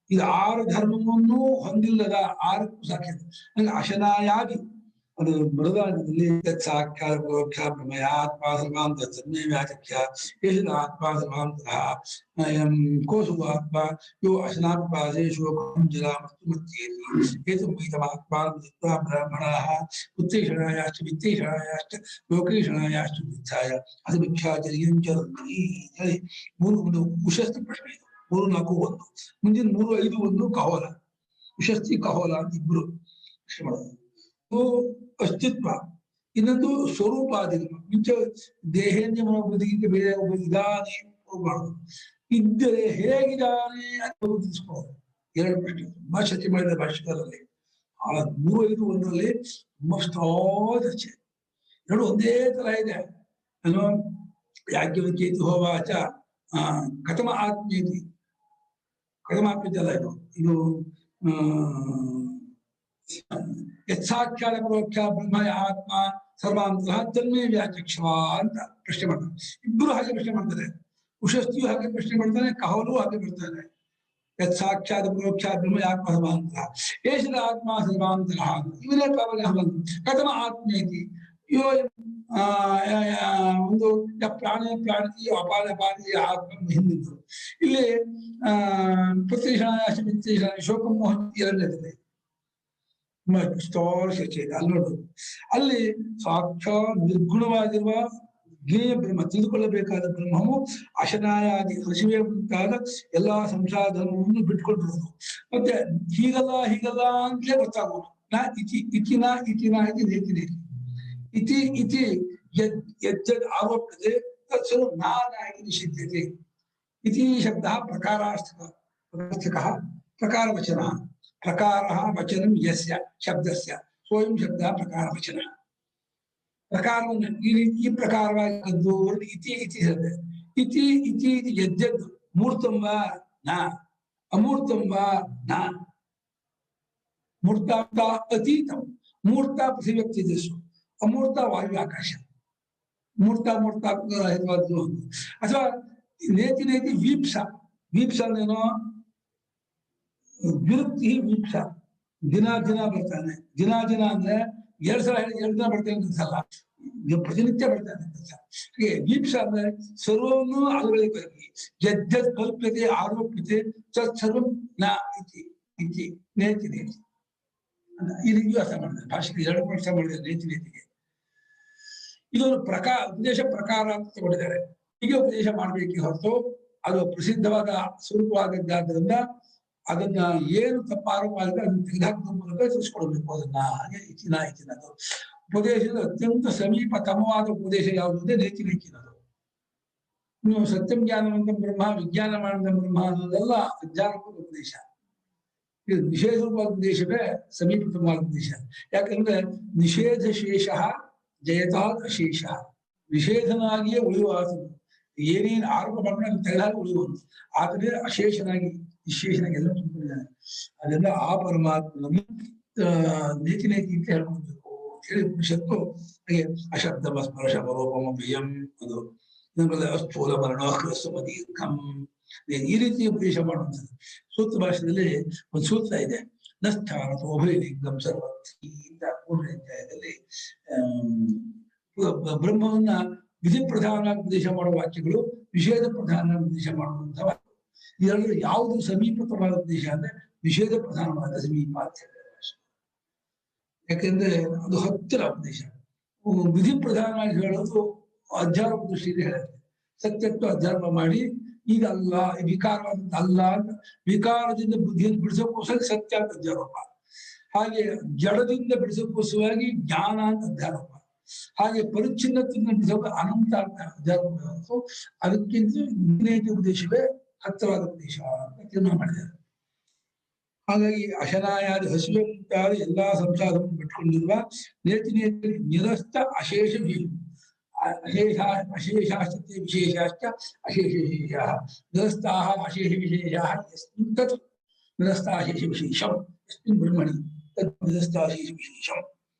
ಇದು 6 ಧರ್ಮವನ್ನು ಹೊಂದಿಲ್ಲದ 6ಕ್ಕೂ ಸಾಕ್ಷ್ಯ. ಅಶನಾಯಾಗಿ ಅದು ಮೃದಾನದಲ್ಲಿ ಸಾಕ್ಷಾತ್ ಪರೋಕ್ಷ ಪ್ರಮಯ ಆತ್ಮ ಸರ್ವಾಂತ ತನ್ಮೇ ವ್ಯಾಚಕ್ಯ ಏಷದ ಆತ್ಮ ಸರ್ವಾಂತಃ ಕೋಸು ಆತ್ಮ ಯೋ ಅಶನಾತ್ಪಾಸೆ ಶೋಕಂ ಜಲ ಮೃತ್ಯುಮತ್ಯೇತಿ ಏತಮೈತಮಾತ್ಮಾನಂ ಜಿತ್ವಾ ಬ್ರಾಹ್ಮಣಃ ಉತ್ತೇಷಣಾಯಾಶ್ಚ ವಿತ್ತೇಷಣಾಯಾಶ್ಚ ಲೋಕೇಷಣಾಯಾಶ್ಚ ವಿಚ್ಛಾಯ ಅದು ಭಿಕ್ಷಾಚರ್ಯಂ ಚರಂತಿ ಹೇಳಿ 3 ಉಶಸ್ತಿ ಪ್ರಶ್ನೆ ಇದು. 3, 4, 1. ಮುಂದಿನ 3, 5, 1 ಕಹೋಲ. ಉಶಸ್ತಿ ಕಹೋಲ ಅಂತ ಇಬ್ರು ಪ್ರಶ್ನೆ ಮಾಡೋದು. ಅಸ್ತಿತ್ವ, ಇನ್ನೊಂದು ಸ್ವರೂಪಾದಿಗಳು. ಮುಂಚೆ ದೇಹೇಂದ್ರಿಯ ಮನೋಬುದ್ಧಿಗಿಂತ ಬೇರೆ ಇದಾನೆ ಮಾಡೋದು, ಇದ್ದರೆ ಹೇಗಿದ್ದಾನೆ ಅಂತ ತಿಳಿಸ್ಕೊಳ್ಳೋದು. 2 ಪ್ರಶ್ನೆ ತುಂಬಾ ಚರ್ಚೆ ಮಾಡಿದ ಭಾಷೆಗಳಲ್ಲಿ. 3, 5, 1ರಲ್ಲಿ ತುಂಬಾ ಚರ್ಚೆ. 2 ಒಂದೇ ತರ ಇದೆ. ನಾನು ಯಾಜ್ಞವಲ್ಕ್ಯೇತಿ ಹೋವಾಚ ಕಥಮ ಆತ್ಮೇತಿ, ಕಥಮಾತ್ಮಜಲ್ಲ ಇದು ಯತ್ಸಾಕ್ಷಾತ್ ಪರೋಕ್ಷ ಬ್ರಹ್ಮ ಆತ್ಮ ಸರ್ವಾಂತಃ ತನ್ಮೇ ವ್ಯಾಚಕ್ಷವ ಅಂತ ಪ್ರಶ್ನೆ ಮಾಡ್ತಾರೆ. ಇಬ್ರು ಹಾಗೆ ಪ್ರಶ್ನೆ ಮಾಡ್ತಾರೆ. ಉಶಸ್ತಿಯು ಹಾಗೆ ಪ್ರಶ್ನೆ ಮಾಡ್ತಾನೆ, ಕಹೋಲು ಹಾಗೆ ಬರ್ತಾನೆ. ಯತ್ಸಾಕ್ಷಾತ್ ಪರೋಕ್ಷ ಬ್ರಹ್ಮ ಆತ್ಮ ಸರ್ವಾಂತಃ ಏಷದ ಆತ್ಮ ಸರ್ವಾಂತಃ ಇವರೇ ಕಥಮ ಆತ್ಮೇತಿ ಯೋ ಒಂದು ಪ್ರಾಣಿ ಅಪಾದಿ ಆತ್ಮ ಹಿಂದಿದ್ದು. ಇಲ್ಲಿ ಪುತ್ರೀಷಣಾಯಾಶ ಮಿತ್ರೀಷಣ ಶೋಕ ಮೋಹ ಎರಡನೇದಿದೆ. ಚರ್ಚೆ ಇದೆ ಅಲ್ಲಿ ನೋಡು. ಅಲ್ಲಿ ಸಾಕ್ಷಾತ್ ನಿರ್ಗುಣವಾಗಿರುವ ಜ್ಞೇಯ ಬ್ರಹ್ಮ, ತಿಳಿದುಕೊಳ್ಳಬೇಕಾದ ಬ್ರಹ್ಮವು ಅಶನಾಯಾದಿ ಹಸಿವೆ ಮುಂತಾದ ಎಲ್ಲಾ ಸಂಸಾರ ಧರ್ಮವನ್ನು ಬಿಟ್ಕೊಂಡಿರೋದು. ಮತ್ತೆ ಹೀಗಲ್ಲ ಅಂತಲೇ ಗೊತ್ತಾಗೋದು. ನಾ ಇತಿನ ನೇತಿ ಇತಿ ಯಜ್ಜದ್ ಆರೋಪ್ಯತೆ ತತ್ಸರ್ವ ನಾನಾಗಿ ನಿಷಿದ್ಯತೆ. ಇತಿ ಶಬ್ದ ಪ್ರಕಾರಾರ್ಥಕ ಪ್ರಕಾರವಚನ. ಪ್ರಕಾರ ವಚನಂ ಯಸ್ಯ ಶಬ್ದಸ್ಯ ಸ್ವಯಂ ಶಬ್ದ ಪ್ರಕಾರವಚನ. ಪ್ರಕಾರವನ್ನು ಈ ಪ್ರಕಾರವಾಗಿದ್ದು ಇತಿ ಶಬ್ದ. ಇತಿ ಯಜ್ಜದ್ ಮೂರ್ತಂ ವಾ ನ ಅಮೂರ್ತಂ ವಾ ನ. ಮೂರ್ತ ಅತೀತಂ. ಮೂರ್ತ ಪೃಥ್ವಿವ್ಯಕ್ತಿದೇಶು, ಅಮೂರ್ತ ವಾಯು ಆಕಾಶ. ಮೂರ್ತ ರಹಿತವಾದ್ದು. ಅಥವಾ ನೇತಿ ವೀಪ್ಸ. ವೀಪ್ಸ ಅಂದ್ರೇನೋ ವಿರುಕ್ತಿ ವೀಪ್ಸ. ದಿನ ಬರ್ತಾನೆ. ದಿನ ಅಂದ್ರೆ 2 ಸಲ ಹೇಳಿ 2 ದಿನ ಬರ್ತಾನೆ ಅಂತಲ್ಲ, ಪ್ರತಿನಿತ್ಯ ಬರ್ತಾನೆ ಅಂತ. ಹಾಗೆ ವೀಪ್ಸ ಅಂದ್ರೆ ಸರ್ವವನ್ನು ಅನುಗಳಿಗೆ ಯಜ್ಜದ್ ಕಲ್ಪ್ಯತೆ ಆರೋಪ್ಯತೆ ತತ್ಸರ್ವ ನ ಇತಿ ನೇತಿ. ಈ ರೀತಿ ಅರ್ಥ ಮಾಡಿದ್ದಾರೆ ಭಾಷೆಗೆ. 2 ಅರ್ಥ ಮಾಡಿದ್ದಾರೆ ನೇತಿಗೆ. ಇದೊಂದು ಉಪದೇಶ ಪ್ರಕಾರ ಅಂತ ತಗೊಂಡಿದ್ದಾರೆ. ಹೀಗೆ ಉಪದೇಶ ಮಾಡಬೇಕೇ ಹೊರತು ಅದು ಪ್ರಸಿದ್ಧವಾದ ಸ್ವರೂಪವಾದದ್ದಾದ್ರಿಂದ ಅದನ್ನ ಏನು ತಪ್ಪ ಆರೋಪ ಮಾಡಿದ್ರೆ ಅದನ್ನ ತೆಗೆದುಹಾಕುವ ಮೂಲಕ ತಿಳಿಸ್ಕೊಡ್ಬೇಕು. ಅದನ್ನ ಹಾಗೆ ಇತಿನದು ಉಪದೇಶದ ಅತ್ಯಂತ ಸಮೀಪತಮವಾದ ಉಪದೇಶ ಯಾವುದು ಅಂದ್ರೆ ನೇತಿನದು. ನೀವು ಸತ್ಯಂ ಜ್ಞಾನವಂತ ಬ್ರಹ್ಮ, ವಿಜ್ಞಾನ ಮಾಡಿದ ಬ್ರಹ್ಮ ಅನ್ನೋದೆಲ್ಲ ಅಜ್ಞಾನಕ್ಕೂ ಉಪದೇಶ. ಇದು ನಿಷೇಧ ಉಪದೇಶವೇ ಸಮೀಪತಮವಾದ ಉದ್ದೇಶ. ಯಾಕಂದ್ರೆ ನಿಷೇಧ ಶೇಷ ಜಯತಾ ಅಶೇಷ, ನಿಷೇಧನಾಗಿಯೇ ಉಳಿಯುವ ಆತನು ಏನೇನು ಆರೋಪ ಮಾಡ್ಕೊಂಡು ತೆಗೆದಾಗ ಉಳಿಯುವನು ಆತನೇ ಅಶೇಷನಾಗಿ ನಿಶೇಷನಾಗಿ ಎಲ್ಲ ತುಂಬಿದ್ದಾನೆ. ಅದೆಲ್ಲ ಆ ಪರಮಾತ್ಮನನ್ನು ನೀತಿ ನೀತಿ ಅಂತ ಹೇಳ್ಕೊಳ್ಬೇಕು ಹೇಳಿ ಉಪನಿಷತ್ತು ಹಾಗೆ ಅಶಬ್ದ ಸ್ಪರ್ಶ ಪರೋಪಮ ಪ್ರಿಯಂ ಅದು ನಮ್ಮಲ್ಲಿ ಅಸ್ಥೂಲ ಮರಣೋಹ್ರಸ್ವದೀರ್ಘಂ ಈ ರೀತಿ ಉಪದೇಶ ಮಾಡುವಂಥದ್ದು. ಸೂತ್ರ ಭಾಷೆಯಲ್ಲಿ ಒಂದು ಸೂತ್ರ ಇದೆ, ನ ಸ್ಥಾನತೋ ಉಭಯಲಿಂಗಂ ಸರ್ವತ್ರಿ ಅಂತ ಪೂರ್ಣ ಅಧ್ಯಾಯದಲ್ಲಿ ಬ್ರಹ್ಮವನ್ನ ವಿಧಿ ಪ್ರಧಾನ ಉಪದೇಶ ಮಾಡುವ ವಾಕ್ಯಗಳು, ನಿಷೇಧ ಪ್ರಧಾನ ಉಪದೇಶ ಮಾಡುವಂತಹ ವಾಕ್ಯ. ಇದರಲ್ಲಿ ಯಾವುದು ಸಮೀಪತವಾದ ಉದ್ದೇಶ ಅಂದ್ರೆ ನಿಷೇಧ ಪ್ರಧಾನವಾದ ಸಮೀಪ ಅಂತ ಹೇಳಿದ್ರೆ, ಯಾಕೆಂದ್ರೆ ಅದು ಹತ್ತಿರ ಉಪದೇಶ. ವಿಧಿ ಪ್ರಧಾನವಾಗಿ ಹೇಳೋದು ಅಧ್ಯಾರೋಪ ದೃಷ್ಟಿಯಿಂದ ಹೇಳುತ್ತೆ. ಸತ್ಯತ್ವ ಅಧ್ಯಾರೋಪ ಮಾಡಿ ಈಗ ಅಲ್ಲ, ವಿಕಾರವಾದ ಅಲ್ಲ ಅಂತ ವಿಕಾರದಿಂದ ಬುದ್ಧಿಯನ್ನು ಬಿಡಿಸೋಕ್ಕೋಸ್ಕರ ಸತ್ಯ ಅಂತ ಅಧ್ಯಾರೋಪ, ಹಾಗೆ ಜಡದಿಂದ ಬಿಡಿಸೋಕ್ಕೋಸ್ಕರವಾಗಿ ಜ್ಞಾನ ಅಂತ ಅಧ್ಯಾರೋಪ, ಹಾಗೆ ಪರಿಚ್ಛಿನ್ನತೆಯಿಂದ ಬಿಡಿಸೋಕೆ ಅನಂತ ಅಂತ ಅಧ್ಯಾರೋಪ. ಅದಕ್ಕಿಂತ ನೇತಿ ಉಪದೇಶವೇ ಹತ್ತಿರವಾದ ಉಪದೇಶ ಅಂತ ತೀರ್ಮಾನ ಮಾಡಿದ್ದಾರೆ. ಹಾಗಾಗಿ ಅಶನಾಯಾದಿ ಹಸಿವೆ ಮುಂತಾದ ಎಲ್ಲಾ ಸಂಸಾರವನ್ನು ಬಿಟ್ಕೊಂಡಿರುವ ನೇತಿ ನೇತಿ ನಿರಸ್ತ ಅಶೇಷ ಅಶೇಷಾಶ್ಚ ವಿಶೇಷಾಶ್ಚ ಅಶೇಷ ವಿಶೇಷ ನಿರಸ್ತಾಃ ಅಶೇಷ ವಿಶೇಷಾಃ ಯಸ್ಮಿನ್ ತತ್ ನಿರಸ್ತಾಶೇಷ ವಿಶೇಷಂ ಯಸ್ಮಿನ್ ಬ್ರಹ್ಮಣಿ ತತ್ ನಿರಸ್ತಾಶೇಷ ವಿಶೇಷಂ.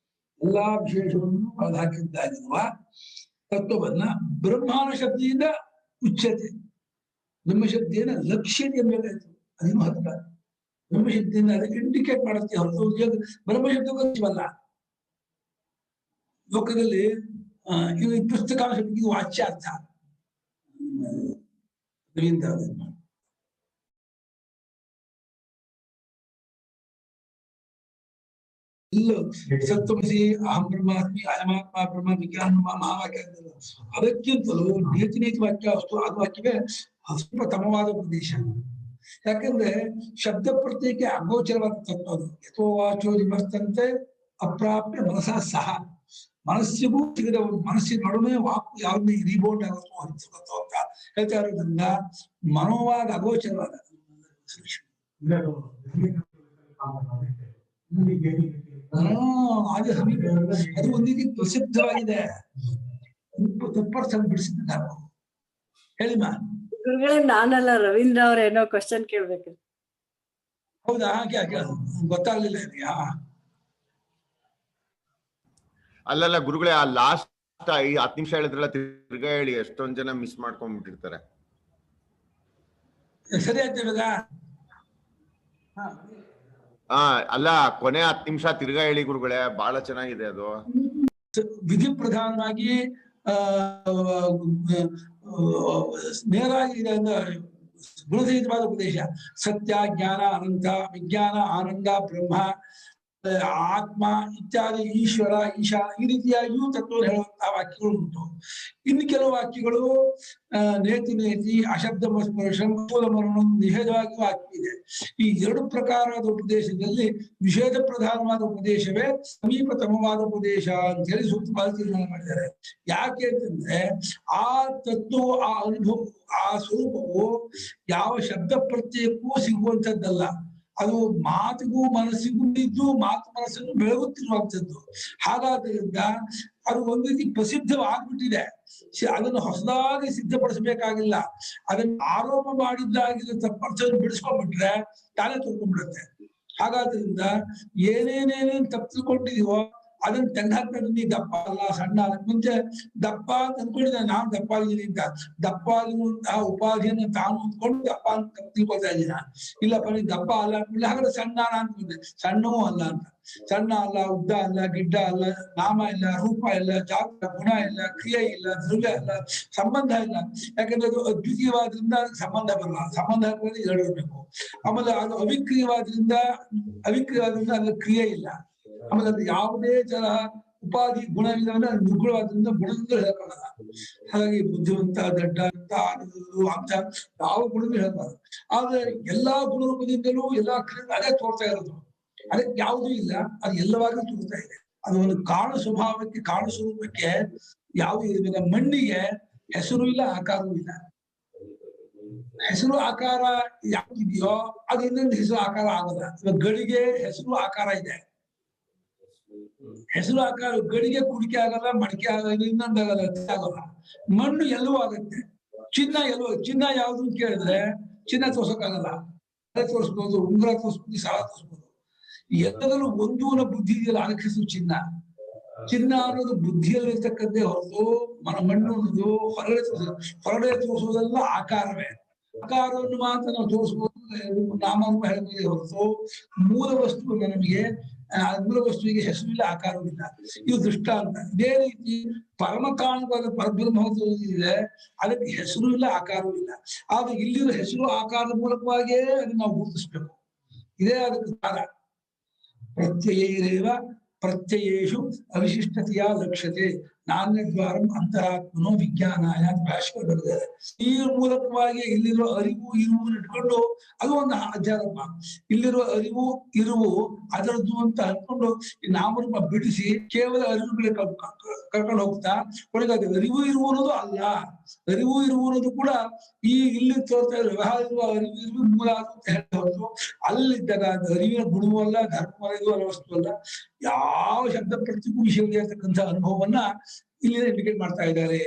ಎಲ್ಲಾ ವಿಶೇಷವನ್ನು ಹಾಕಿದ್ದಾಗಿರುವ ತತ್ವವನ್ನ ಬ್ರಹ್ಮಾನ ಶಬ್ದದಿಂದ ಉಚ್ಯತೆ, ಬ್ರಹ್ಮಶಬ್ದೇನ ಲಕ್ಷ್ಯತೆ ಎಂಬುದಾಯ್ತು. ಅದೇನು ಹತ್ತ ಬ್ರಹ್ಮಶಬ್ದದಿಂದ ಅದಕ್ಕೆ ಇಂಡಿಕೇಟ್ ಮಾಡುತ್ತೆ ಹೊರತು ಬ್ರಹ್ಮಶಬ್ದ ಗೊತ್ತಿವಲ್ಲ. ಲೋಕದಲ್ಲಿ ಈ ಪುಸ್ತಕ ಶಬ್ದಕ್ಕೆ ವಾಚ್ಯಾರ್ಥ ಇಲ್ಲ ಸತ್ವಮಸಿ ಅಹಂ ಬ್ರಹ್ಮಾಸ್ಮಿ ಅಯಮಾತ್ಮ ಬ್ರಹ್ಮ ವಿಜ್ಞಾನ ಮಹಾವಾಕ್ಯ ಅದಕ್ಕಿಂತಲೂ ನೇತಿ ನೇತಿ ವಾಕ್ಯ ಅಷ್ಟು ಅದು ವಾಕ್ಯವೇ ಸ್ವಲ್ಪ ತಮವಾದ ಉಪದೇಶ. ಯಾಕಂದ್ರೆ ಶಬ್ದ ಪ್ರತ್ಯೇಕ ಅಗೋಚರವಾದ ತತ್ವ ಅದು. ಯಥೋ ವಾಚೋ ನಿವರ್ತಂತೆ ಅಪ್ರಾಪ್ಯ ಮನಸ ಸಹ, ಮನಸ್ಸಿಗೂ ಸಿಗದ ಮನಸ್ಸಿನ ನಡುವೆ ವಾಕು ಯಾವ್ದು ರೀಬೋಂಡ್ ಆಗುತ್ತೋ ಅನಿಸುತ್ತೋ ಅಂತ ಹೇಳ್ತಾ ಇರೋದ್ರಿಂದ ಮನೋವಾದ ಅಗೋಚರವಾದ ಅದು ಸಮೀಪ ಅದು ಒಂದು ರೀತಿ ಪ್ರಸಿದ್ಧವಾಗಿದೆ. ತಪ್ಪರ್ಥ ಬಿಡಿಸಿದ್ದಾರೆ. ಹೇಳಿಮ್ಮ. ನಾನಲ್ಲ, ರವೀಂದ್ರ ಅವ್ರ ಏನೋ ಕ್ವಶನ್ ಕೇಳ್ಬೇಕು. ಹೌದಾ? ಗೊತ್ತಾಗ್ಲಿಲ್ಲ. ಅಲ್ಲಲ್ಲ ಗುರುಗಳೇ, ಆ ಲಾಸ್ಟ್ 10 ನಿಮಿಷ ಹೇಳಿದ್ರಲ್ಲ ತಿರ್ಗಾ ಹೇಳಿ, ಎಷ್ಟೊಂದ್ ಜನ ಮಿಸ್ ಮಾಡ್ಕೊಂಡ್ಬಿಟ್ಟಿರ್ತಾರೆ. ಸರಿ ಆಯ್ತು ಇವಾಗ. ಅಲ್ಲ, ಕೊನೆ 10 ನಿಮಿಷ ತಿರ್ಗಾ ಹೇಳಿ ಗುರುಗಳೇ, ಬಹಳ ಚೆನ್ನಾಗಿದೆ ಅದು. ವಿಧಿ ಪ್ರಧಾನವಾಗಿ ನೇರಾಗಿ ಗುಣಸಹಿತವಾದ ಉಪದೇಶ. ಸತ್ಯ, ಜ್ಞಾನ, ಅನಂತ, ವಿಜ್ಞಾನ, ಆನಂದ, ಬ್ರಹ್ಮ, ಆತ್ಮ ಇತ್ಯಾದಿ, ಈಶ್ವರ, ಈಶಾ ಈ ರೀತಿಯಾಗಿಯೂ ತತ್ವ ಹೇಳುವಂತಹ ವಾಕ್ಯಗಳು ಉಂಟು. ಇನ್ನು ಕೆಲವು ವಾಕ್ಯಗಳು ನೇತಿ ನೇತಿ, ಅಶಬ್ದ ಸ್ಪರ್ಶ, ಮರಣ ನಿಷೇಧವಾಗಿ ವಾಕ್ಯ ಇದೆ. ಈ ಎರಡು ಪ್ರಕಾರದ ಉಪದೇಶದಲ್ಲಿ ನಿಷೇಧ ಪ್ರಧಾನವಾದ ಉಪದೇಶವೇ ಸಮೀಪತಮವಾದ ಉಪದೇಶ ಅಂತ ಹೇಳಿ ಸೂಕ್ತ ತೀರ್ಮಾನ ಮಾಡಿದ್ದಾರೆ. ಯಾಕೆ ಅಂತಂದ್ರೆ ಆ ತತ್ವವು, ಆ ಅನುಭವ, ಆ ಸ್ವರೂಪವು ಯಾವ ಶಬ್ದ ಪ್ರತ್ಯಯಕ್ಕೂ ಸಿಗುವಂಥದ್ದಲ್ಲ. ಅದು ಮಾತಿಗೂ ಮನಸ್ಸಿಗೂ ಇದ್ದು ಮಾತು ಮನಸ್ಸನ್ನು ಬೆಳಗುತ್ತಿರುವಂಥದ್ದು. ಹಾಗಾದ್ರಿಂದ ಅದು ಒಂದು ರೀತಿ ಪ್ರಸಿದ್ಧವಾಗ್ಬಿಟ್ಟಿದೆ. ಅದನ್ನು ಹೊಸದಾಗಿ ಸಿದ್ಧಪಡಿಸಬೇಕಾಗಿಲ್ಲ. ಅದನ್ನು ಆರೋಪ ಮಾಡಿದ್ದಾಗಿರೋ ತಪ್ಪರ್ಥವನ್ನು ಬಿಡಿಸ್ಕೊಂಡ್ಬಿಟ್ರೆ ತಾನೇ ತಿಳ್ಕೊಂಡ್ಬಿಡುತ್ತೆ. ಹಾಗಾದ್ರಿಂದ ಏನೇನೇನೇನ್ ತಪ್ಪು ತಿಳ್ಕೊಂಡಿದೀವೋ ಅದನ್ನ ತೆಗೆದಾಕ್ತಾರೆ. ನೀ ದಪ್ಪ ಅಲ್ಲ, ಸಣ್ಣ ಅದಕ್ಕೆ ಮುಂಚೆ ದಪ್ಪ ಅಂತ ಅಂದ್ಕೊಂಡಿದ್ದೆ, ನಾನ್ ದಪ್ಪ ಆಗಿದ್ದೀನಿ ಅಂತ. ದಪ್ಪ ಆಗಿರುವಂತಹ ಉಪಾಧಿಯನ್ನು ತಾನು ಅಂದ್ಕೊಂಡು ದಪ್ಪ ಅಂತ ತಿಳ್ಕೊಳ್ತಾ ಇದ್ದೀನ. ಇಲ್ಲಪ್ಪ ನೀ ದಪ್ಪ ಅಲ್ಲ ಅಂದ್ಮೇಲೆ ಹಾಗಾದ್ರೆ ಸಣ್ಣ ಅಂದ್ಕೊಂಡೆ. ಸಣ್ಣವೂ ಅಲ್ಲ ಅಂತ. ಸಣ್ಣ ಅಲ್ಲ, ಉದ್ದ ಅಲ್ಲ, ಗಿಡ್ಡ ಅಲ್ಲ, ನಾಮ ಇಲ್ಲ, ರೂಪ ಇಲ್ಲ, ಜಾತ, ಗುಣ ಇಲ್ಲ, ಕ್ರಿಯೆ ಇಲ್ಲ, ದ್ರವ್ಯ ಇಲ್ಲ, ಸಂಬಂಧ ಇಲ್ಲ. ಯಾಕಂದ್ರೆ ಅದು ಅದ್ವಿತೀಯವಾದ್ರಿಂದ ಅದಕ್ಕೆ ಸಂಬಂಧ ಬರಲ್ಲ. ಸಂಬಂಧ ಹಾಕಿದ್ರೆ ಎರಡು ಇರಬೇಕು. ಆಮೇಲೆ ಅದು ಅವಿಕ್ರಿಯವಾದ್ರಿಂದ ಅದ್ರ ಕ್ರಿಯೆ ಇಲ್ಲ. ಆಮೇಲೆ ಅದು ಯಾವುದೇ ತರ ಉಪಾಧಿ ಗುಣವಿಲ್ಲ ಅಂದ್ರೆ ಅದು ನಿರ್ಗುಣವಾದ್ರಿಂದ ಗುಣದಿಂದ ಹೇಳಕ್ಕಾಗಲ್ಲ. ಹಾಗಾಗಿ ಬುದ್ಧಿವಂತ, ದಡ್ಡ ಅಂತ, ಅಂಶ ಯಾವ ಗುಣನೂ ಹೇಳ್ಬಾರ್ದು. ಆದ್ರೆ ಎಲ್ಲಾ ಗುಣರೂಪದಿಂದಲೂ ಎಲ್ಲಾ ಕ್ರಿಯೆ ಅದೇ ತೋರ್ತಾ ಇರೋದು. ಅದಕ್ಕೆ ಯಾವುದೂ ಇಲ್ಲ, ಅದು ಎಲ್ಲವಾಗೂ ತೋರ್ತಾ ಇದೆ. ಅದು ಒಂದು ಕಾಣು ಸ್ವಭಾವಕ್ಕೆ, ಕಾಣು ಸ್ವರೂಪಕ್ಕೆ ಯಾವುದು ಇರಬೇಕು. ಮಣ್ಣಿಗೆ ಹೆಸರು ಇಲ್ಲ, ಆಕಾರವೂ ಇಲ್ಲ. ಹೆಸರು ಆಕಾರ ಯಾಕಿದೆಯೋ ಅದು ಇನ್ನೊಂದು ಹೆಸರು ಆಕಾರ ಆಗಲ್ಲ. ಇವಾಗ ಗಳಿಗೆ ಹೆಸರು ಆಕಾರ ಇದೆ, ಹೆಸರು ಆಕಾರ ಗಡಿಗೆ ಕುಡಿಕೆ ಆಗಲ್ಲ, ಮಡಿಕೆ ಆಗಲ್ಲ, ಇನ್ನೊಂದಾಗಲ್ಲ, ಆಗಲ್ಲ. ಮಣ್ಣು ಎಲ್ಲವೂ ಆಗತ್ತೆ. ಚಿನ್ನ ಚಿನ್ನ ಯಾವ್ದು ಅಂತ ಕೇಳಿದ್ರೆ ಚಿನ್ನ ತೋರ್ಸಕ್ಕಾಗಲ್ಲ. ತೋರಿಸ್ಬೋದು, ಉಂಗುರ ತೋರಿಸ್ಬೋದು, ಸಾಲ ತೋರಿಸ್ಬೋದು. ಎಲ್ಲದರಲ್ಲೂ ಒಂದು ಬುದ್ಧಿ ಇದೆಯಲ್ಲ, ಅದಕ್ಕೆ ಹೆಸರು ಚಿನ್ನ. ಚಿನ್ನ ಅನ್ನೋದು ಬುದ್ಧಿಯಲ್ಲಿ ಇರ್ತಕ್ಕಂಥದ್ದೇ ಹೊರತು ಮಣ್ಣು ಅನ್ನೋದು ಹೊರಗಡೆ ತೋರಿಸೋದೆಲ್ಲ ಆಕಾರವೇ. ಆಕಾರವನ್ನು ಮಾತ್ರ ನಾವು ತೋರಿಸ್ಬೋದು, ನಾಮವನ್ನು ಹೇಳ್ಬೋದು ಹೊರತು ಮೂಲ ವಸ್ತು ನಮಗೆ ಮೂಲ ವಸ್ತುವಿಗೆ ಹೆಸರಿಲ್ಲ, ಆಕಾರವಿಲ್ಲ. ಇದು ದೃಷ್ಟಾಂತ. ಇದೇ ರೀತಿ ಪರಮಕಾರಣವಾದ ಪರಬ್ರಹ್ಮ ಇದೆ, ಅದಕ್ಕೆ ಹೆಸರು ಇಲ್ಲ, ಆಕಾರವೂ ಇಲ್ಲ. ಆದ್ರೆ ಇಲ್ಲಿರೋ ಹೆಸರು ಆಕಾರದ ಮೂಲಕವಾಗಿಯೇ ಅದನ್ನ ನಾವು ಗುರುತಿಸ್ಬೇಕು. ಇದೇ ಅದಕ್ಕೆ ಕಾರಣ. ಪ್ರತ್ಯಯೈರೇವ ಪ್ರತ್ಯಯೇಷು ಅವಿಶಿಷ್ಟತೆಯ ಲಕ್ಷ್ಯತೆ ನಾಣ್ಯದ್ವಾರಂ ಅಂತರಾತ್ಮನೋ ವಿಜ್ಞಾನಾಯ ಭಾಷೆ ಬರೆದಿದ್ದಾರೆ. ಈ ಮೂಲಕವಾಗಿ ಇಲ್ಲಿರೋ ಅರಿವು ಇರುವು ಇಟ್ಕೊಂಡು ಅದು ಒಂದು ಅಧ್ಯಾತ್ಮ. ಇಲ್ಲಿರೋ ಅರಿವು ಇರುವು ಅದರದ್ದು ಅಂತ ಅನ್ಕೊಂಡು ಈ ನಾಮರೂಪ ಬಿಡಿಸಿ ಕೇವಲ ಅರಿವುಗಳೇ ಕರ್ಕೊಂಡು ಹೋಗ್ತಾ ಕೊನೆಗೆ ಅದು ಅರಿವು ಇರುವು ಅನ್ನೋದು ಅಲ್ಲ. ಅರಿವು ಇರುವು ಅನ್ನೋದು ಕೂಡ ಈ ಇಲ್ಲಿ ತೋರ್ತಾ ಇರೋ ವ್ಯವಹಾರ ಇರುವ ಅರಿವು ಇರುವು ಮೂಲ ಅಂತ ಹೇಳ್ತಾ ಅಲ್ಲಿದ್ದಾಗ ಅದು ಅರಿವಿನ ಗುಣವೂ ಅಲ್ಲ, ಧರ್ಮ ಇದು ಅಲ್ಲ, ವಸ್ತು ಅಲ್ಲ. ಯಾವ ಶಬ್ದ ಪ್ರತಿಗೂ ವಿಷಯ ಇರ್ತಕ್ಕಂಥ ಅನುಭವವನ್ನ ಇಲ್ಲಿ ಇಂಡಿಕೇಟ್ ಮಾಡ್ತಾ ಇದ್ದಾರೆ.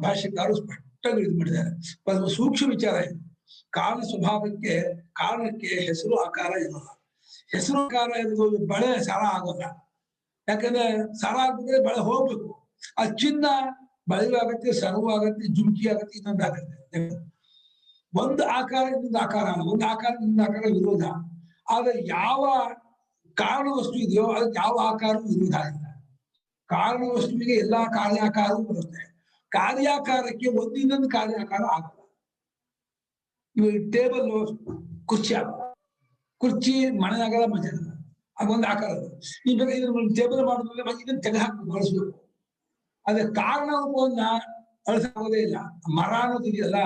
ಭಾಷ್ಯಕಾರರು ಸ್ಪಷ್ಟವಾಗಿ ಇದು ಮಾಡಿದ್ದಾರೆ. ಅದು ಸೂಕ್ಷ್ಮ ವಿಚಾರ ಇದು. ಕಾರಣ ಸ್ವಭಾವಕ್ಕೆ ಕಾರಣಕ್ಕೆ ಹೆಸರು ಆಕಾರ ಇರೋಲ್ಲ. ಹೆಸರು ಆಕಾರ ಇರೋದು ಬಳೆ ಸಾರ ಆಗೋಲ್ಲ. ಯಾಕಂದ್ರೆ ಸಾರ ಆಗ್ಬಿಟ್ರೆ ಬಳೆ ಹೋಗ್ಬೇಕು. ಆ ಚಿನ್ನ ಬಳೆಯೂ ಆಗತ್ತೆ, ಸರವು ಆಗತ್ತೆ, ಜುಮ್ಕಿ ಆಗತ್ತೆ, ಇನ್ನೊಂದು ಆಗತ್ತೆ. ಒಂದು ಆಕಾರ ಇನ್ನೊಂದು ಆಕಾರ ಅಲ್ಲ, ಒಂದು ಆಕಾರ ಇನ್ನೊಂದು ಆಕಾರ ವಿರೋಧ. ಆದ್ರೆ ಯಾವ ಕಾರಣ ವಸ್ತು ಇದೆಯೋ ಅದಕ್ಕೆ ಯಾವ ಆಕಾರವೂ ವಿರೋಧ ಇಲ್ಲ. ಕಾರಣ ವಸ್ತುವಿಗೆ ಎಲ್ಲಾ ಕಾರ್ಯಾಕಾರವೂ ಬರುತ್ತೆ. ಕಾರ್ಯಾಕಾರಕ್ಕೆ ಒಂದಿನೊಂದು ಕಾರ್ಯಾಕಾರ ಆಗಲ್ಲ. ಇವಾಗ ಟೇಬಲ್ ಕುರ್ಚಿ ಆಗಲ್ಲ, ಕುರ್ಚಿ ಮನೆ ಆಗಲ್ಲ, ಮಜೆ ಆಗಲ್ಲ, ಅದೊಂದು ಆಕಾರ. ಈ ಬೇಕಾದ್ರೆ ಇದನ್ನ ಟೇಬಲ್ ಮಾಡಿದ್ರೆ ಇದನ್ನ ತೆಗೆದು ಹಾಕಿ ಬಳಸ್ಬೇಕು. ಅದೇ ಕಾರಣ ರೂಪವನ್ನ ಅಳಿಸೋದೇ ಇಲ್ಲ. ಮರ ಅನ್ನೋದು ಇದೆಯಲ್ಲ,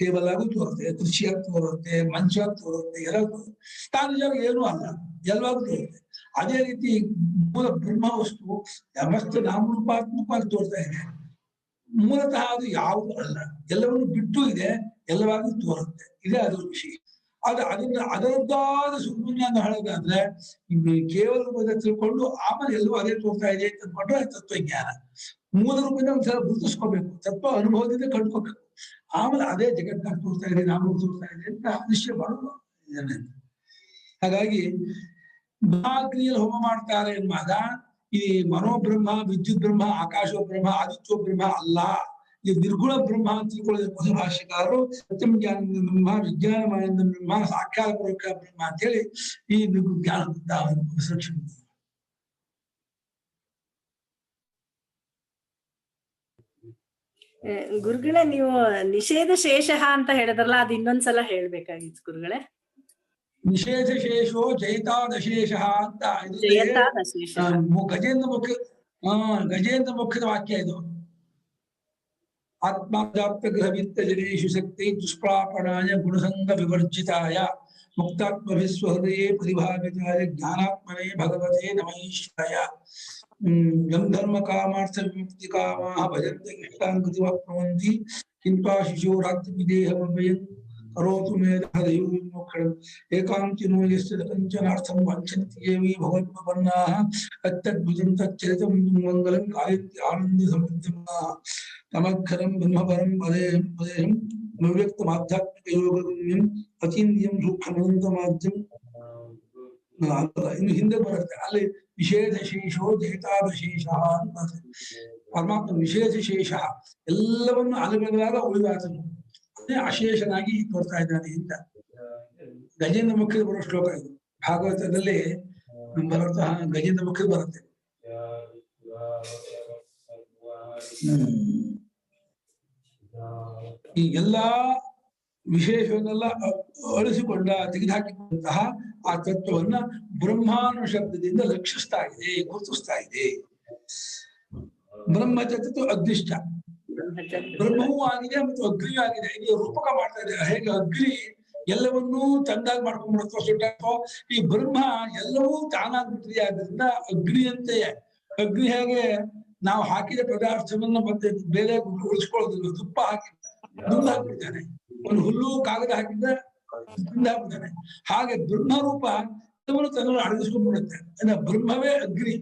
ಟೇಬಲ್ ಆಗೂ ತೋರುತ್ತೆ, ಕುರ್ಚಿಯಾಗಿ ತೋರುತ್ತೆ, ಮಂಚಾಗಿ ತೋರುತ್ತೆ, ಎಲ್ಲ ತಾನು ನಿಜವಾಗಿ ಏನೂ ಅಲ್ಲ, ಎಲ್ಲವಾಗೂ ತೋರುತ್ತೆ. ಅದೇ ರೀತಿ ಮೂಲ ಬ್ರಹ್ಮ ವಸ್ತು ಮಸ್ತ್ ನಾಮರೂಪಾತ್ಮಕವಾಗಿ ತೋರ್ತಾ ಇದೆ. ಮೂಲತಃ ಅದು ಯಾವುದು ಅಲ್ಲ, ಎಲ್ಲವನ್ನು ಬಿಟ್ಟು ಇದೆ, ಎಲ್ಲವಾಗೂ ತೋರುತ್ತೆ. ಇದೇ ಅದರ ವಿಷಯ. ಅದನ್ನ ಅದರದ್ದಾದ ಸುಮ್ಮನೆ ಹೇಳೋದಾದ್ರೆ ಕೇವಲ ರೂಪದ ತಿಳ್ಕೊಂಡು ಆಮೇಲೆ ಎಲ್ಲವೂ ಅದೇ ತೋರ್ತಾ ಇದೆ ಅಂತ ಅಂದ್ಕೊಂಡ್ರೆ ತತ್ವಜ್ಞಾನ. ಮೂಲ ರೂಪದಿಂದ ಒಂದ್ಸಲ ಗುರುತಿಸ್ಕೋಬೇಕು, ತತ್ವ ಅನುಭವದಿಂದ ಕಂಡ್ಕೋಬೇಕು. ಆಮೇಲೆ ಅದೇ ಜಗತ್ತಾಗಿ ತೋರ್ತಾ ಇದೆ, ನಾಮರೂಪ ತೋರ್ತಾ ಇದೆ ಅಂತ ನಿಶ್ಚಯ ಮಾಡೋದು. ಹಾಗಾಗಿ ಬ್ರಹ್ಮಾಗ್ನಿಯಲ್ಲಿ ಹೋಮ ಮಾಡ್ತಾರೆ ಎನ್ನುವಾಗ ಈ ಮನೋಬ್ರಹ್ಮ, ವಿದ್ಯುತ್ ಬ್ರಹ್ಮ, ಆಕಾಶ ಬ್ರಹ್ಮ, ಆದಿತ್ಯ ಬ್ರಹ್ಮ ಅಲ್ಲ. ಈ ನಿರ್ಗುಣ ಬ್ರಹ್ಮ ಅಂತ ತಿಳ್ಕೊಳ್ಳೋದು ಭಾಷೆಕಾರರು ಸತ್ಯಂ ಜ್ಞಾನದ ಬ್ರಹ್ಮ, ವಿಜ್ಞಾನಮಯದ ಬ್ರಹ್ಮ, ಸಾಕ್ಷಾತ್ ಪರೋಕ್ಷ ಬ್ರಹ್ಮ ಅಂತೇಳಿ ಈ ಜ್ಞಾನದಿಂದ ಸಂರಕ್ಷಣೆ. ಗುರುಗಳೇ, ನೀವು ನಿಷೇಧ ಶೇಷ ಅಂತ ಹೇಳಿದ್ರಲ್ಲ, ಅದು ಇನ್ನೊಂದ್ಸಲ ಹೇಳ್ಬೇಕಾಗಿತ್ತು ಗುರುಗಳೇ. ನಿಷೇಧ ಶೇಷೋ ಜಯಿತಾದಶೇಷ ಅಂತ ಗಜೇಂದ್ರ ಮುಖ್ಯದ ವಾಕ್ಯ ಇದು. ಆತ್ಮಾಪ್ತ ಗ್ರಹವಿತ್ತ ಜನೇಶು ಶಕ್ತಿ ದುಷ್ಪ್ರಾಪಣಾಯ ಗುಣಸಂಗ ವಿವರ್ಜಿತಾಯ ಮುಕ್ತಾತ್ಮಭಿಸ್ವಹೃದಯೇ ಪರಿಭಾವಿತಾಯ ಜ್ಞಾನಾತ್ಮನೇ ಭಗವತೆ ನಮೈಶ್ವರಾಯ. ಧರ್ಮ ಕಾಮಾರ್ಥ ವಿಮುಕ್ತಿ ಕಾಮಾಃ ಭಜಂತೆ ಇಷ್ಟಾನ್ ಕೃತಿವಾಪ್ನುವಂತಿ ಕಿಂತ್ವಾಶಿಶೋ ರಾತ್ರಿವಿದೇಹಮವ್ಯಯಂ ಕರೋತು ಮೇಧದಯೋ ವಿಮೋಕ್ಷಣಂ ಏಕಾಂತಿನೋ ಯಸ್ಯ ಕಂಚನಾರ್ಥಂ ವಾಂಛನ್ತಿ ಏವೇ ಭಗವದ್ಭವನ್ನಾಃ ತತ್ತದ್ಭುಜಂ ತಚ್ಚರಿತಂ ಮಂಗಲಂ ಕಾಯಂತಿ ಆನಂದ ಸಮೃದ್ಧಮಾಃ ತಮಕ್ಷರಂ ಬ್ರಹ್ಮಪರಂ ಪದೇಹಂ ಅವ್ಯಕ್ತಮಾಧ್ಯಾತ್ಮಿಕ ಯೋಗಗಮ್ಯಂ ಅತೀಂದ್ರಿಯಂ ಸೂಕ್ಷ್ಮಂತಮಾದ್ಯಂ. ಇನ್ನು ಹಿಂದೆ ಬರುತ್ತೆ ಅಲ್ಲಿ ವಿಶೇಷ ಶೇಷೋ ಜಯಿತಾದಶೇಷ ಅಂತ. ಪರಮಾತ್ಮ ವಿಶೇಷ ಶೇಷ ಎಲ್ಲವನ್ನು ಅಲುಗಳಾಗ ಉಳಿದಾತನು, ಅದೇ ಅಶೇಷನಾಗಿ ತೋರ್ತಾ ಇದ್ದಾನೆ ಅಂತ. ಗಜೇಂದ್ರ ಮುಖ್ಯದ ಬರೋ ಶ್ಲೋಕ ಇದು ಭಾಗವತದಲ್ಲಿ ಬರುತ್ತಾ ಗಜೇಂದ್ರ ಮುಖ್ಯದ ಬರುತ್ತೆ. ಈ ಎಲ್ಲಾ ವಿಶೇಷವನ್ನೆಲ್ಲ ಅಳಿಸಿಕೊಂಡ ತೆಗೆದುಹಾಕಿಕೊಂಡಂತಹ ಆ ತತ್ವವನ್ನ ಬ್ರಹ್ಮಾನು ಶಬ್ದದಿಂದ ಲಕ್ಷಿಸ್ತಾ ಇದೆ, ಗುರುತಿಸ್ತಾ ಇದೆ. ಬ್ರಹ್ಮಚತತ್ತು ಅಗ್ನಿಷ್ಠ, ಬ್ರಹ್ಮವೂ ಆಗಿದೆ ಮತ್ತು ಅಗ್ನಿಯೂ ಆಗಿದೆ. ಇದು ರೂಪಕ ಮಾಡ್ತಾ ಇದೆ. ಹೇಗೆ ಅಗ್ನಿ ಎಲ್ಲವನ್ನೂ ತಂದಾಗಿ ಮಾಡ್ಕೊಂಡ್ಬಿಡುತ್ತೋ ಸುಟ್ಟೋ, ಈ ಬ್ರಹ್ಮ ಎಲ್ಲವೂ ತಾನಾಗ್ಬಿಟ್ಟಿದೆ. ಆದ್ರಿಂದ ಅಗ್ನಿಯಂತೆಯೇ ಅಗ್ನಿ ಹೇಗೆ ನಾವು ಹಾಕಿದ ಪದಾರ್ಥವನ್ನ ಮತ್ತೆ ಬೇರೆ ಉಳಿಸ್ಕೊಳ್ಳೋದಿಲ್ಲ, ತುಪ್ಪ ಹಾಕಿ ನುಂಗ್ ಹಾಕ್ಬಿಡ್ತಾನೆ. ಒಂದು ಹುಲ್ಲು ಕಾಗದ ಹಾಕಿದ್ರೆ ತಿಂದು ಹಾಕ್ಬಿಡ್ತಾನೆ. ಹಾಗೆ ಬ್ರಹ್ಮರೂಪ ತನ್ನನ್ನು ಅಡಗಿಸ್ಕೊಂಡ್ಬಿಡುತ್ತೆ. ಅಂದ್ರೆ ಬ್ರಹ್ಮವೇ ಅಗ್ನಿ,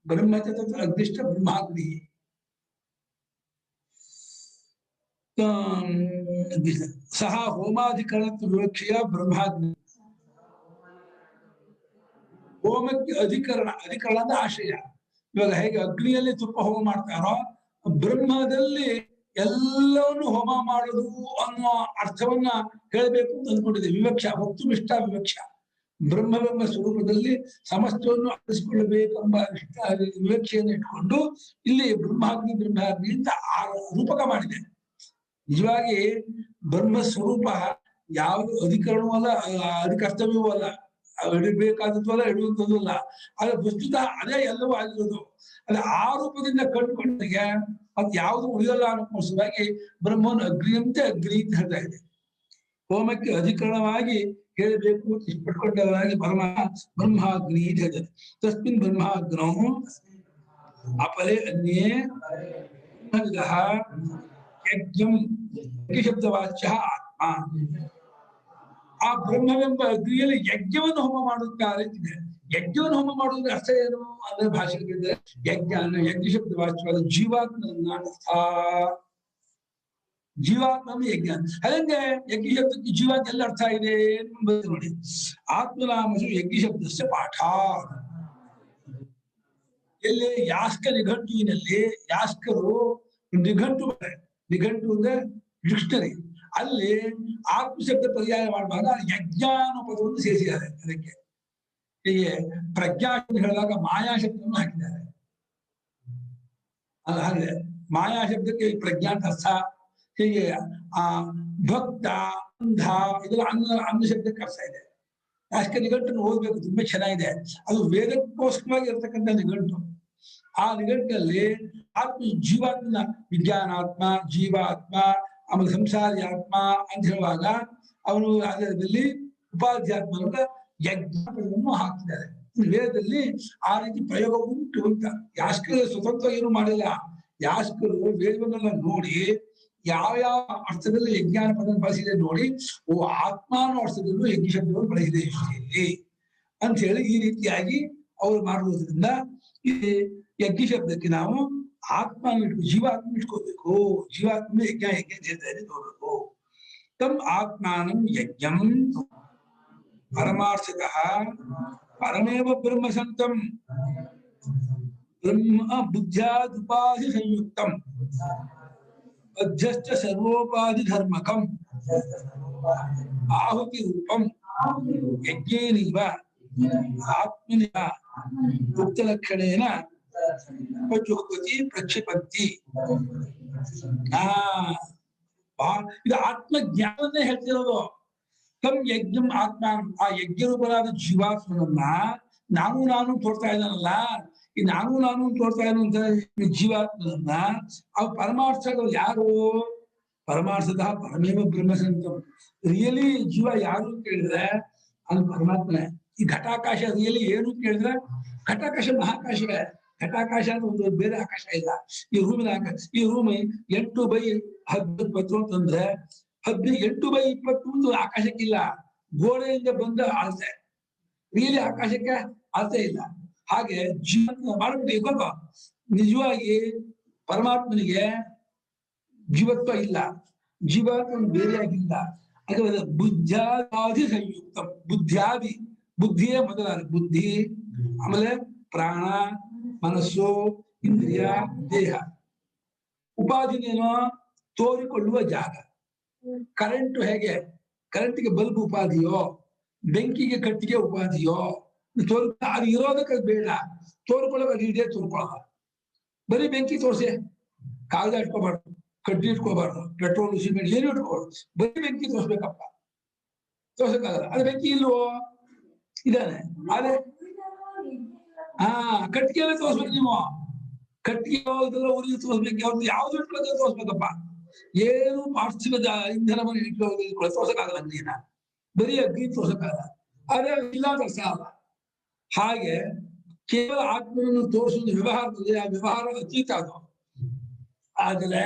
ಬ್ರಹ್ಮ ಅಗ್ನಿಷ್ಠ ಬ್ರಹ್ಮಾಗ್ನಿ. ಸಹ ಹೋಮಾಧಿಕರಣ ವಿವಕ್ಷೆಯ ಬ್ರಹ್ಮಾಗ್ನಿ. ಹೋಮಕ್ಕೆ ಅಧಿಕರಣ ಅಂದ್ರೆ ಆಶಯ. ಇವಾಗ ಹೇಗೆ ಅಗ್ನಿಯಲ್ಲಿ ತುಪ್ಪ ಹೋಮ ಮಾಡ್ತಾರೋ, ಬ್ರಹ್ಮದಲ್ಲಿ ಎಲ್ಲವನ್ನು ಹೋಮ ಮಾಡುದು ಅನ್ನೋ ಅರ್ಥವನ್ನ ಹೇಳಬೇಕು ಅಂತ ಅಂದ್ಕೊಂಡಿದೆ. ವಿವಕ್ಷ, ವಸ್ತುನಿಷ್ಠ ವಿವಕ್ಷ. ಬ್ರಹ್ಮವೆಂಬ ಸ್ವರೂಪದಲ್ಲಿ ಸಮಸ್ತವನ್ನು ಅಳಿಸಿಕೊಳ್ಳಬೇಕೆಂಬ ವಿವಕ್ಷೆಯನ್ನು ಇಟ್ಕೊಂಡು ಇಲ್ಲಿ ಬ್ರಹ್ಮಾಗ್ನಿ ಅಂತ ರೂಪಕ ಮಾಡಿದೆ. ನಿಜವಾಗಿ ಬ್ರಹ್ಮ ಸ್ವರೂಪ ಯಾವುದು ಅಧಿಕರಣವೂ ಅಲ್ಲ, ಕರ್ತವ್ಯವೂ ಅಲ್ಲ, ಹಿಡಿಬೇಕಾದದ್ದು ಅಲ್ಲ, ಹಿಡಿಯುವಂಥದ್ದು ಅಲ್ಲ. ಆದ್ರೆ ವಸ್ತುತ ಅದೇ ಎಲ್ಲವೂ ಆಗಿರೋದು. ಅದೇ ಆ ರೂಪದಿಂದ ಕಂಡುಕೊಂಡಾಗ ಅದು ಯಾವುದು ಉಳಿಯಲ್ಲ ಅನ್ನೋಸ್ಕರವಾಗಿ ಬ್ರಹ್ಮನ ಅಗ್ನಿ ಅಂತ ಹೇಳ್ತಾ ಇದೆ. ಹೋಮಕ್ಕೆ ಅಧಿಕರಣವಾಗಿ ಹೇಳಬೇಕು ಇಷ್ಟಪಟ್ಕೊಂಡವರಾಗಿ ಬ್ರಹ್ಮಾಗ್ನಿ ಅಂತ ಹೇಳ್ತಾರೆ. ತಸ್ಮಿನ್ ಬ್ರಹ್ಮಾಗ್ನೋ ಅಪರೇ ಅನ್ಯೇ ಯಜ್ಞಂ ಶಬ್ದವಾಚ್ಯ ಆತ್ಮ. ಆ ಬ್ರಹ್ಮವೆಂಬ ಅಗ್ನಿಯಲ್ಲಿ ಯಜ್ಞವನ್ನು ಹೋಮ ಮಾಡುತ್ತಾರೆ ಅಂತಿದೆ. ಯಜ್ಞವನ್ನು ಹೋಮ ಮಾಡುವುದರ ಅರ್ಥ ಏನು ಅಂದ್ರೆ ಭಾಷೆಗಳಿಂದ ಯಜ್ಞ ಶಬ್ದ ವಾಚ್ಯವಾದ ಜೀವಾತ್ಮನ ಜೀವಾತ್ಮ ಯಜ್ಞ. ಹಾಗೆ ಯಜ್ಞ ಶಬ್ದಕ್ಕೆ ಜೀವಾತ್ಮ ಎಲ್ಲ ಅರ್ಥ ಇದೆ ನೋಡಿ. ಆತ್ಮನಾಮಸು ಯಜ್ಞ ಶಬ್ದಸ್ಯ ಪಾಠ. ಎಲ್ಲಿ ಯಾಸ್ಕ ನಿಘಂಟುವಿನಲ್ಲಿ ಯಾಸ್ಕರು ನಿಘಂಟು ಅಂದ್ರೆ ಡಿಕ್ಷನರಿ, ಅಲ್ಲಿ ಆತ್ಮ ಶಬ್ದ ಪರ್ಯಾಯ ಮಾಡುವಾಗ ಯಜ್ಞ ಅನ್ನೋ ಪದವನ್ನು ಸೇರಿಸಿದ್ದಾರೆ. ಅದಕ್ಕೆ ಹೀಗೆ ಪ್ರಜ್ಞಾ ಶಬ್ದ ಹೇಳಿದಾಗ ಮಾಯಾ ಶಬ್ದವನ್ನು ಹಾಕಿದ್ದಾರೆ. ಹಾಗೆ ಮಾಯಾ ಶಬ್ದಕ್ಕೆ ಪ್ರಜ್ಞಾ ಅಂತ ಅರ್ಥ. ಹೀಗೆ ಆ ಭಕ್ತ ಅಂಧ ಇದೆಲ್ಲ ಅನ್ನ ಶಬ್ದಕ್ಕೆ ಅರ್ಥ ಇದೆ. ಯಾಸ್ಕ ನಿಘಂಟನ್ನು ಓದ್ಬೇಕು, ತುಂಬಾ ಚೆನ್ನಾಗಿದೆ. ಅದು ವೇದಕ್ಕೋಸ್ಕರವಾಗಿ ಇರತಕ್ಕಂಥ ನಿಘಂಟು. ಆ ನಿಘಂಟಲ್ಲಿ ಆತ್ಮ ಜೀವಾತ್ಮನ ವಿಜ್ಞಾನಾತ್ಮ, ಜೀವಾತ್ಮ, ಆಮೇಲೆ ಸಂಸಾರಿ ಆತ್ಮ ಅಂತ ಹೇಳುವಾಗ ಅವನು ಅದರಲ್ಲಿ ಉಪಾಧ್ಯಾತ್ಮ ಯಜ್ಞವನ್ನು ಹಾಕ್ತಿದ್ದಾರೆ. ವೇದದಲ್ಲಿ ಆ ರೀತಿ ಪ್ರಯೋಗ ಉಂಟು ಅಂತ. ಯಾಸ್ಕರು ಸ್ವತಂತ್ರ ಏನು ಮಾಡಿಲ್ಲ. ಯಾಸ್ಕರು ವೇದವನ್ನೆಲ್ಲ ನೋಡಿ ಯಾವ ಅರ್ಥದಲ್ಲಿ ಯಜ್ಞಾನ ಪದ ಬಳಸಿದೆ ನೋಡಿ, ಓ ಆತ್ಮ ಅನ್ನೋ ಅರ್ಥದಲ್ಲೂ ಯಜ್ಞ ಶಬ್ದವನ್ನು ಬಳಸಿದೆ ಇಲ್ಲಿ ಅಂತ ಹೇಳಿ ಈ ರೀತಿಯಾಗಿ ಅವ್ರು ಮಾಡುವುದರಿಂದ ಈ ಯಜ್ಞ ಶಬ್ದಕ್ಕೆ ನಾವು ಆತ್ಮ ಜೀವಾತ್ಮ ಇಟ್ಕೋಬೇಕು. ಜೀವಾತ್ಮ ಯಜ್ಞ ತೋರ್ಬೇಕು. ತಮ್ ಆತ್ಮಾನಂ ಯಜ್ಞಂ ಪರಮಾರ್ಥತಃ ಪರಮೇವ ಬ್ರಹ್ಮ ಸಂತಂ ಬ್ರಹ್ಮ ಬುದ್ಧ್ಯಾದುಪಾಧಿ ಸಂಯುಕ್ತಂ ಅಧ್ಯಸ್ಥ ಸರ್ವೋಪಾಧಿ ಧರ್ಮಕಂ ಆಹುತಿ ರೂಪಂ ಯಜ್ಞೇನೈವ ಆತ್ಮನಿವ ಉಕ್ತಲಕ್ಷಣೇನ ಉಪಜುಹ್ವತಿ ಪ್ರಕ್ಷಿಪಂತಿ. ಇದು ಆತ್ಮಜ್ಞಾನವನ್ನೇ ಹೇಳ್ತಿರೋದು. ತಮ್ ಯಜ್ಞಂ ಆತ್ಮ, ಆ ಯಜ್ಞ ರೂಪರಾದ ಜೀವಾತ್ಮನನ್ನ ನಾನು ತೋರ್ತಾ ಇದ್ದಾನಲ್ಲ, ಈ ನಾನು ತೋರ್ತಾ ಇರುವಂತ ಜೀವಾತ್ಮನನ್ನ ಅವು ಪರಮಾರ್ಥಗಳು ಯಾರು? ಪರಮಾರ್ಥದ ಪರಮೇವ ಬ್ರಹ್ಮಸಂತಂ. ರಿಯಲಿ ಜೀವ ಯಾರು ಕೇಳಿದ್ರೆ ಅದು ಪರಮಾತ್ಮನೇ. ಈ ಘಟಾಕಾಶ ರಿಯಲಿ ಏನು ಕೇಳಿದ್ರೆ ಘಟಾಕಾಶ ಮಹಾಕಾಶವೇ. ಘಟಾಕಾಶ ಅಂದ್ರೆ ಒಂದು ಬೇರೆ ಆಕಾಶ ಇಲ್ಲ. ಈ ರೂಮಿನ ಆಕಾಶ, ಈ ರೂಮ್ 8/10 ಅಂತಂದ್ರೆ 8/20 ಆಕಾಶಕ್ಕಿಲ್ಲ. ಗೋಡೆಯಿಂದ ಬಂದ ಅಳತೆ, ರಿಯಲಿ ಆಕಾಶಕ್ಕೆ ಅಳತೆ ಇಲ್ಲ. ಹಾಗೆ ಜೀವ ಮಾಡ್ಬಿಟ್ಟು ನಿಜವಾಗಿ ಪರಮಾತ್ಮನಿಗೆ ಜೀವತ್ವ ಇಲ್ಲ, ಜೀವಾತ್ಮ ಬೇರೆಯಾಗಿಲ್ಲ. ಹಾಗೆ ಬುದ್ಧ್ಯಾದಿ ಸಂಯುಕ್ತ, ಬುದ್ಧಿಯೇ ಮೊದಲಾದ ಬುದ್ಧಿ, ಆಮೇಲೆ ಪ್ರಾಣ, ಮನಸ್ಸು, ಇಂದ್ರಿಯ, ದೇಹ. ಉಪಾಧಿನೇನೋ ತೋರಿಕೊಳ್ಳುವ ಜಾಗ. ಕರೆಂಟು ಹೇಗೆ ಕರೆಂಟಿಗೆ ಬಲ್ಬ್ ಉಪಾಧಿಯೋ, ಬೆಂಕಿಗೆ ಕಟ್ಟಿಗೆ ಉಪಾಧಿಯೋ, ಅದು ಇರೋದಕ್ಕೆ ಬೇಡ, ತೋರ್ಕೊಳ್ಳೋಕೆ ಅದು ಇದೆ, ತೋರ್ಕೊಳ್ಳೋಣ. ಬರೀ ಬೆಂಕಿ ತೋರ್ಸಿ, ಕಾಗದ ಇಟ್ಕೋಬಾರ್ದು, ಕಡ್ಡಿ ಇಟ್ಕೋಬಾರ್ದು, ಪೆಟ್ರೋಲ್ ಸಿಮೆಂಟ್ ಏನು ಇಟ್ಕೋಬಾರ್ದು, ಬರೀ ಬೆಂಕಿ ತೋರ್ಸ್ಬೇಕಪ್ಪ, ತೋರ್ಸಕ್ಕಾಗಲ್ಲ. ಅದು ಬೆಂಕಿ ಇಲ್ವೋ? ಇದಾನೆ. ಆದ್ರೆ ಕಟ್ಟಿಗೆ ತೋರ್ಸ್ಬೇಕು. ನೀವು ಕಟ್ಟಿಗೆ ಊರಿಗೆ ತೋರ್ಸ್ಬೇಕು, ಯಾವ್ದು ಇಟ್ಕೊಳ್ಳೋದು ತೋರ್ಸ್ಬೇಕಪ್ಪ. ಏನು ಪಾರ್ಥಿವ ಇಂಧನವನ್ನು ಇಟ್ಕೊಳ್ಳೋದು ತೋರ್ಸಕ್ಕಾಗಲ್ಲ. ಅಗ್ನಿನ ಬರೀ ಅಗ್ನಿ ತೋರ್ಸಕ್ಕಾಗಲ್ಲ. ಆದ್ರೆ ಇಲ್ಲ ತೋರ್ಸ ಅಲ್ಲ. ಹಾಗೆ ಕೇವಲ ಆತ್ಮನನ್ನು ತೋರಿಸುವುದು ವ್ಯವಹಾರದಲ್ಲಿ ಆ ವ್ಯವಹಾರ ಅತೀತ ಅದು. ಆದ್ರೆ